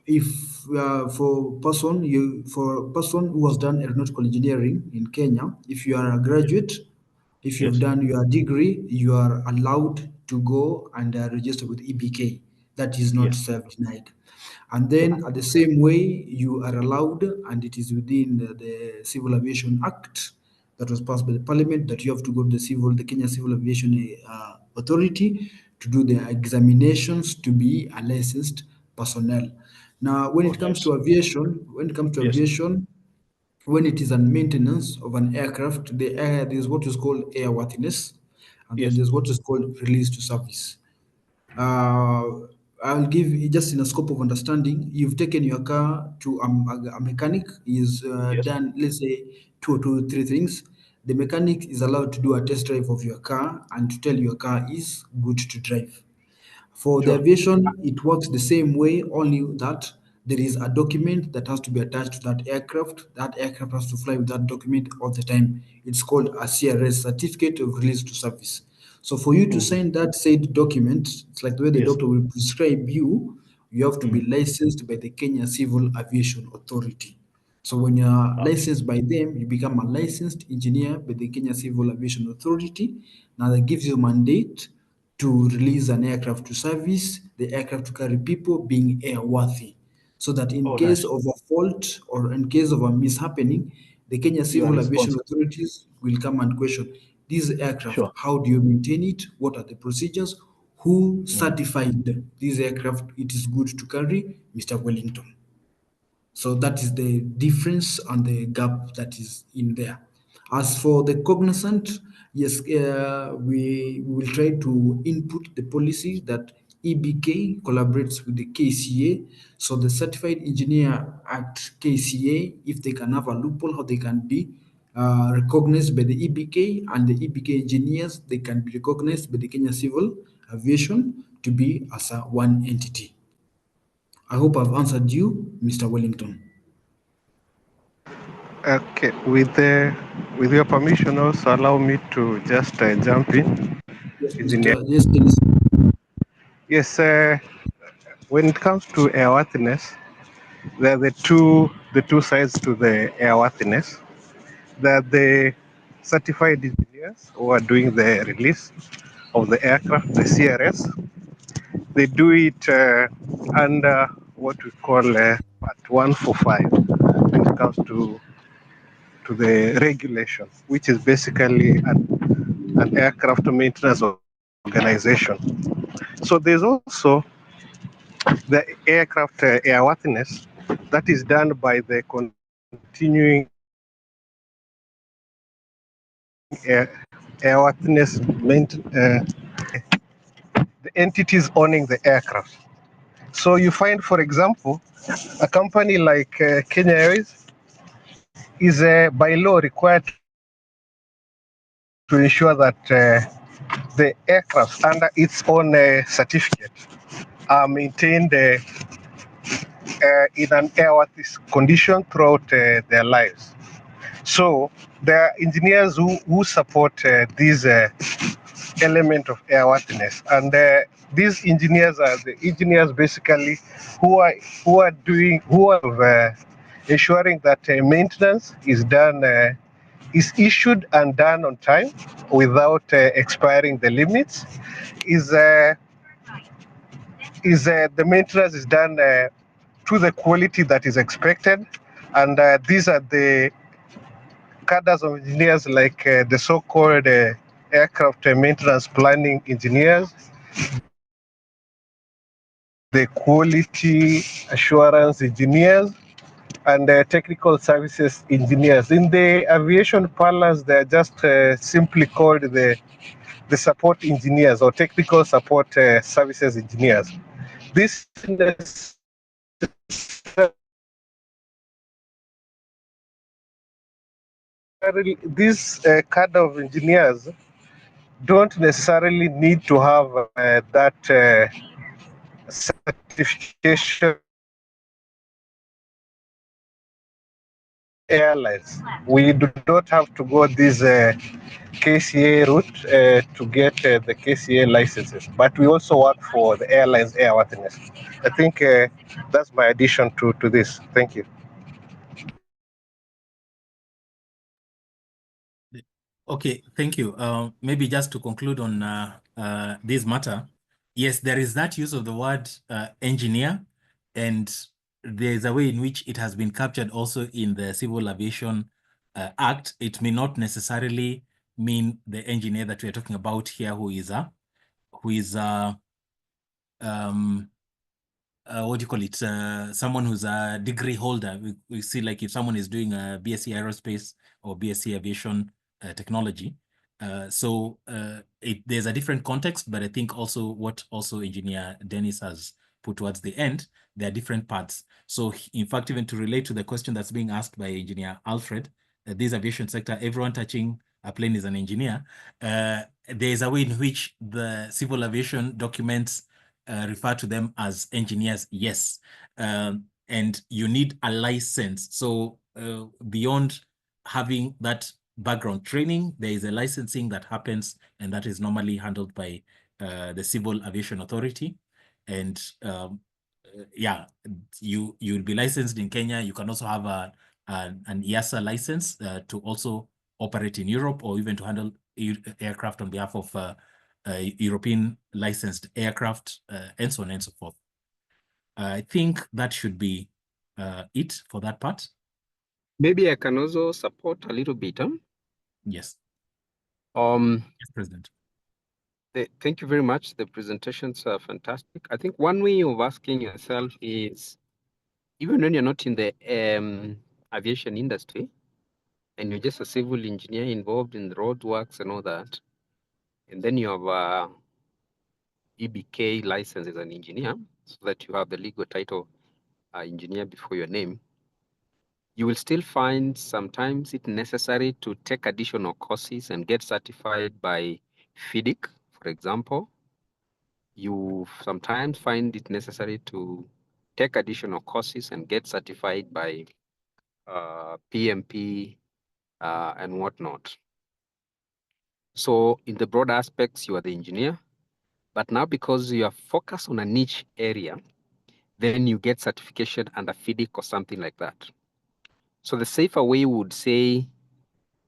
[SPEAKER 1] if for a person who has done aeronautical engineering in Kenya, if you are a graduate, if you've
[SPEAKER 10] Yes.
[SPEAKER 1] done your degree, you are allowed to go and register with EBK. That is not
[SPEAKER 10] Yes.
[SPEAKER 1] self-denied. And then at the same way, you are allowed, and it is within the Civil Aviation Act that was passed by the Parliament, that you have to go to the Kenya Civil Aviation Authority to do the examinations to be a licensed personnel. Now, when
[SPEAKER 10] Oh,
[SPEAKER 1] it comes
[SPEAKER 10] nice.
[SPEAKER 1] to aviation, when it comes to
[SPEAKER 10] Yes.
[SPEAKER 1] aviation, when it is a maintenance of an aircraft, there's what is called airworthiness, and then
[SPEAKER 10] Yes.
[SPEAKER 1] there's what is called release to service. Uh, I'll give you just in a scope of understanding. You've taken your car to a mechanic. He's
[SPEAKER 10] Yes.
[SPEAKER 1] done, let's say, 2 or 3 things. The mechanic is allowed to do a test drive of your car and to tell your car is good to drive. For the
[SPEAKER 10] Sure.
[SPEAKER 1] aviation, it works the same way, only that there is a document that has to be attached to that aircraft. That aircraft has to fly with that document all the time. It's called a CRS, Certificate of Release to Service. So for you to
[SPEAKER 10] Mhm.
[SPEAKER 1] sign that said document, it's like the way the
[SPEAKER 10] Yes.
[SPEAKER 1] doctor will prescribe you, you have to be
[SPEAKER 10] Mhm.
[SPEAKER 1] licensed by the Kenya Civil Aviation Authority. So when you're
[SPEAKER 10] Okay.
[SPEAKER 1] licensed by them, you become a licensed engineer by the Kenya Civil Aviation Authority. Now that gives you a mandate to release an aircraft to service, the aircraft to carry people being airworthy. So that in
[SPEAKER 10] Oh,
[SPEAKER 1] case
[SPEAKER 10] nice.
[SPEAKER 1] of a fault or in case of a mishappening, the Kenya
[SPEAKER 10] You are
[SPEAKER 1] Civil Aviation
[SPEAKER 10] responsible.
[SPEAKER 1] Authorities will come and question this aircraft.
[SPEAKER 10] Sure.
[SPEAKER 1] How do you maintain it? What are the procedures? Who certified this aircraft? It is good to carry, Mr. Wellington. So that is the difference and the gap that is in there. As for the cognizant, yes, we will try to input the policy that EBK collaborates with the KCA. So the Certified Engineer at KCA, if they can have a loophole, how they can be recognized by the EBK, and the EBK engineers, they can be recognized by the Kenya Civil Aviation to be as a one entity. I hope I've answered you, Mr. Wellington.
[SPEAKER 6] Okay, with your permission, also allow me to just jump in.
[SPEAKER 1] Yes,
[SPEAKER 6] Engineer.
[SPEAKER 1] Yes, please.
[SPEAKER 6] Yes, when it comes to airworthiness, there are the two sides to the airworthiness. There are the certified engineers who are doing the release of the aircraft, the CRS. They do it under what we call Part 145 when it comes to the regulation, which is basically an aircraft maintenance organization. So there's also the aircraft airworthiness that is done by the continuing airworthiness the entities owning the aircraft. So you find, for example, a company like Kenya Airways is by law required to ensure that the aircraft under its own certificate are maintained in an airworthy condition throughout their lives. So there are engineers who support these element of airworthiness, and these engineers are the engineers basically who are ensuring that maintenance is done is issued and done on time without expiring the limits. The maintenance is done to the quality that is expected, and these are the cadres of engineers like the so-called aircraft maintenance planning engineers, the quality assurance engineers, and technical services engineers. In the aviation parlance, they are just simply called the support engineers or technical support services engineers. This kind of engineers don't necessarily need to have that certification airlines. We do not have to go this KCA route to get the KCA licenses, but we also work for the airlines airworthiness. I think that's my addition to this. Thank you.
[SPEAKER 2] Okay, thank you. Maybe just to conclude on this matter, yes, there is that use of the word engineer, and there is a way in which it has been captured also in the Civil Aviation Act. It may not necessarily mean the engineer that we are talking about here, what do you call it? Someone who's a degree holder. We see, like, if someone is doing a BSc Aerospace or BSc Aviation Technology. There's a different context, but I think also what also Engineer Dennis has put towards the end, there are different parts. So in fact, even to relate to the question that's being asked by Engineer Alfred, this aviation sector, everyone touching a plane is an engineer. There is a way in which the civil aviation documents refer to them as engineers, yes. And you need a license. So beyond having that background training, there is a licensing that happens, and that is normally handled by the Civil Aviation Authority. And yeah, you'll be licensed in Kenya. You can also have an EASA license to also operate in Europe, or even to handle aircraft on behalf of European licensed aircraft, and so on and so forth. I think that should be it for that part.
[SPEAKER 8] Maybe I can also support a little bit.
[SPEAKER 2] Yes.
[SPEAKER 11] Yes,
[SPEAKER 2] President.
[SPEAKER 11] Thank you very much. The presentations are fantastic. I think one way of asking yourself is, even when you're not in the aviation industry, and you're just a civil engineer involved in the roadworks and all that, and then you have a EBK license as an engineer, so that you have the legal title engineer before your name, you will still find sometimes it necessary to take additional courses and get certified by FIDIC, for example. You sometimes find it necessary to take additional courses and get certified by PMP and whatnot. So in the broad aspects, you are the engineer, but now because you are focused on a niche area, then you get certification under FIDIC or something like that. So the safer way would say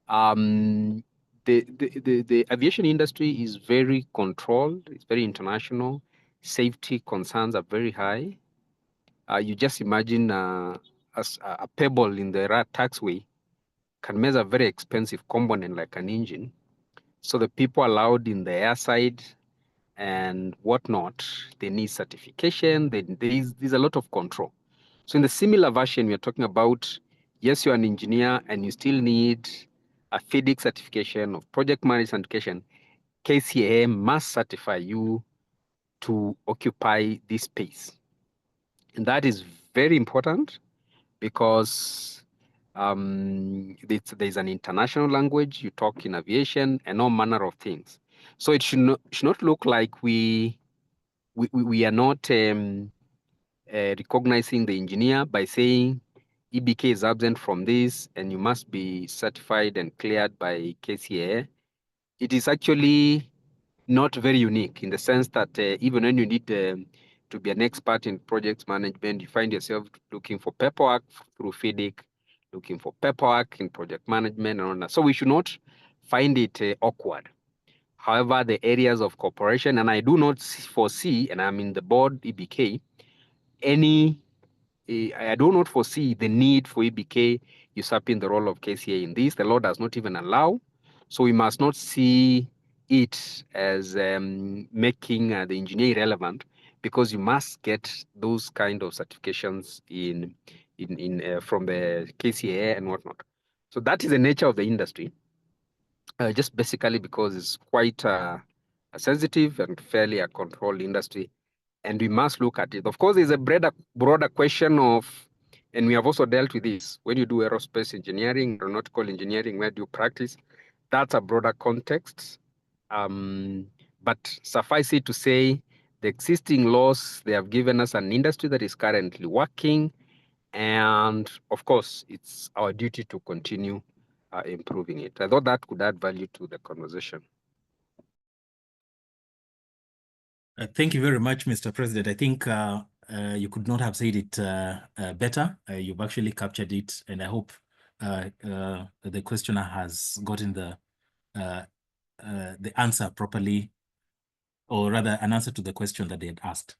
[SPEAKER 11] the aviation industry is very controlled, it's very international, safety concerns are very high. You just imagine a pebble in the taxiway can measure a very expensive component like an engine. So the people allowed in the airside and whatnot, they need certification, there's a lot of control. So in the similar version, we're talking about, yes, you're an engineer and you still need a FIDIC certification of project management certification. KCAA must certify you to occupy this space. And that is very important because there's an international language, you talk in aviation and all manner of things. So it should not look like we are not recognizing the engineer by saying EBK is absent from this and you must be certified and cleared by KCAA. It is actually not very unique in the sense that even when you need to be an expert in project management, you find yourself looking for paperwork through FIDIC, looking for paperwork in project management and all that. So we should not find it awkward. However, the areas of cooperation, and I do not foresee, and I'm in the board EBK, I do not foresee the need for EBK usurping the role of KCA in this. The law does not even allow. So we must not see it as making the engineer irrelevant, because you must get those kind of certifications from the KCA and whatnot. So that is the nature of the industry, just basically because it's quite a sensitive and fairly a controlled industry, and we must look at it. Of course, there's a broader question of, and we have also dealt with this, when you do aerospace engineering, aeronautical engineering, where do you practice? That's a broader context. But suffice it to say, the existing laws, they have given us an industry that is currently working. And of course, it's our duty to continue improving it. I thought that could add value to the conversation.
[SPEAKER 2] Thank you very much, Mr. President. I think you could not have said it better. You've actually captured it, and I hope the questioner has gotten the answer properly, or rather an answer to the question that they had asked.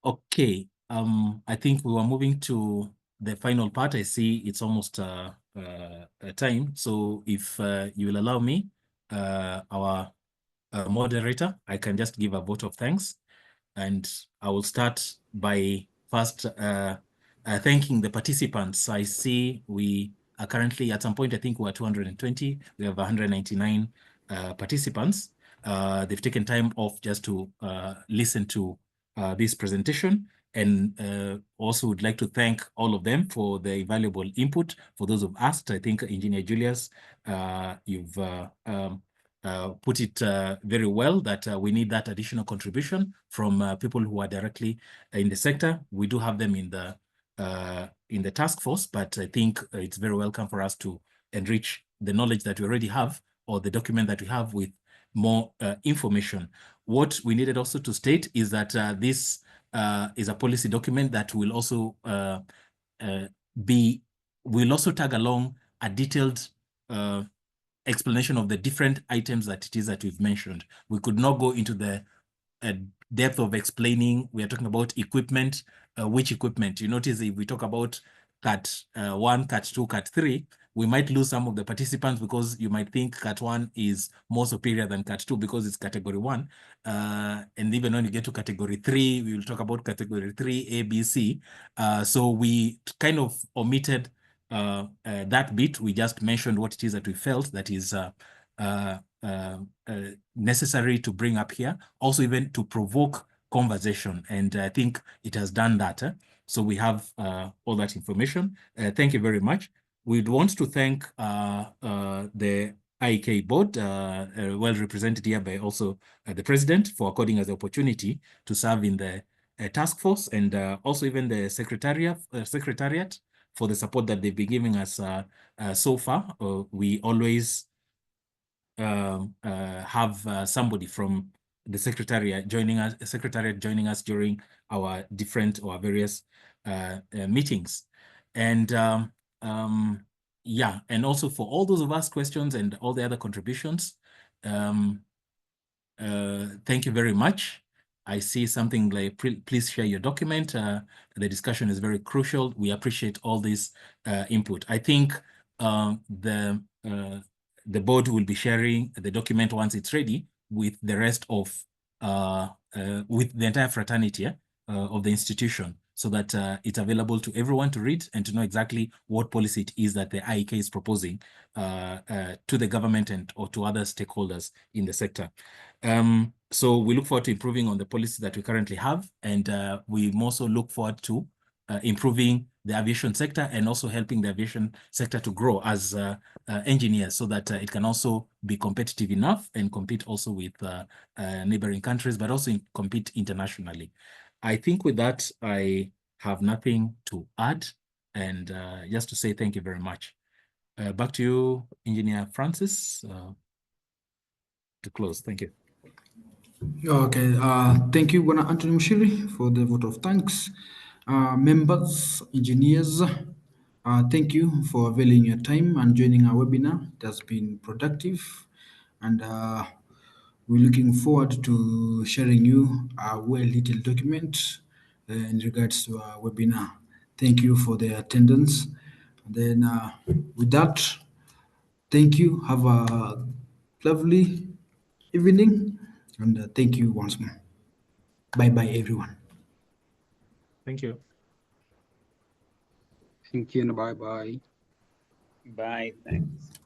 [SPEAKER 2] Okay, I think we were moving to the final part. I see it's almost time. So if you will allow me, our moderator, I can just give a vote of thanks. And I will start by first thanking the participants. I see we are currently, at some point, I think we're 220. We have 199 participants. They've taken time off just to listen to this presentation. And also would like to thank all of them for the valuable input. For those who've asked, I think Engineer Julius, you've put it very well that we need that additional contribution from people who are directly in the sector. We do have them in the task force, but I think it's very welcome for us to enrich the knowledge that we already have, or the document that we have, with more information. What we needed also to state is that this is a policy document that will also will also tag along a detailed explanation of the different items that it is that we've mentioned. We could not go into the depth of explaining. We are talking about equipment. Which equipment? You notice if we talk about Cat 1, Cat 2, Cat 3, we might lose some of the participants because you might think Cat 1 is more superior than Cat 2 because it's Category 1. And even when you get to Category 3, we will talk about Category 3, A, B, C. So we kind of omitted that bit. We just mentioned what it is that we felt that is necessary to bring up here, also even to provoke conversation. And I think it has done that. So we have all that information. Thank you very much. We'd want to thank the IK board, well represented here by also the president, for according us the opportunity to serve in the task force, and also even the secretariat for the support that they've been giving us so far. We always have somebody from the secretariat joining us during our different or various meetings. And yeah, and also for all those of us questions and all the other contributions, thank you very much. I see something like, please share your document. The discussion is very crucial. We appreciate all this input. I think the board will be sharing the document once it's ready with the rest of, with the entire fraternity of the institution, so that it's available to everyone to read and to know exactly what policy it is that the IEK is proposing to the government and or to other stakeholders in the sector. So we look forward to improving on the policy that we currently have, and we also look forward to improving the aviation sector and also helping the aviation sector to grow as engineers, so that it can also be competitive enough and compete also with neighboring countries, but also compete internationally. I think with that, I have nothing to add, and just to say thank you very much. Back to you, Engineer Francis, to close. Thank you.
[SPEAKER 1] Okay, thank you, Bwana Anthony Mushiri, for the vote of thanks. Members, engineers, thank you for availing your time and joining our webinar. It has been productive, and we're looking forward to sharing you a well-detailed document in regards to our webinar. Thank you for the attendance. And then with that, thank you. Have a lovely evening, and thank you once more. Bye-bye, everyone.
[SPEAKER 2] Thank you.
[SPEAKER 3] Thank you and bye-bye.
[SPEAKER 7] Bye, thanks.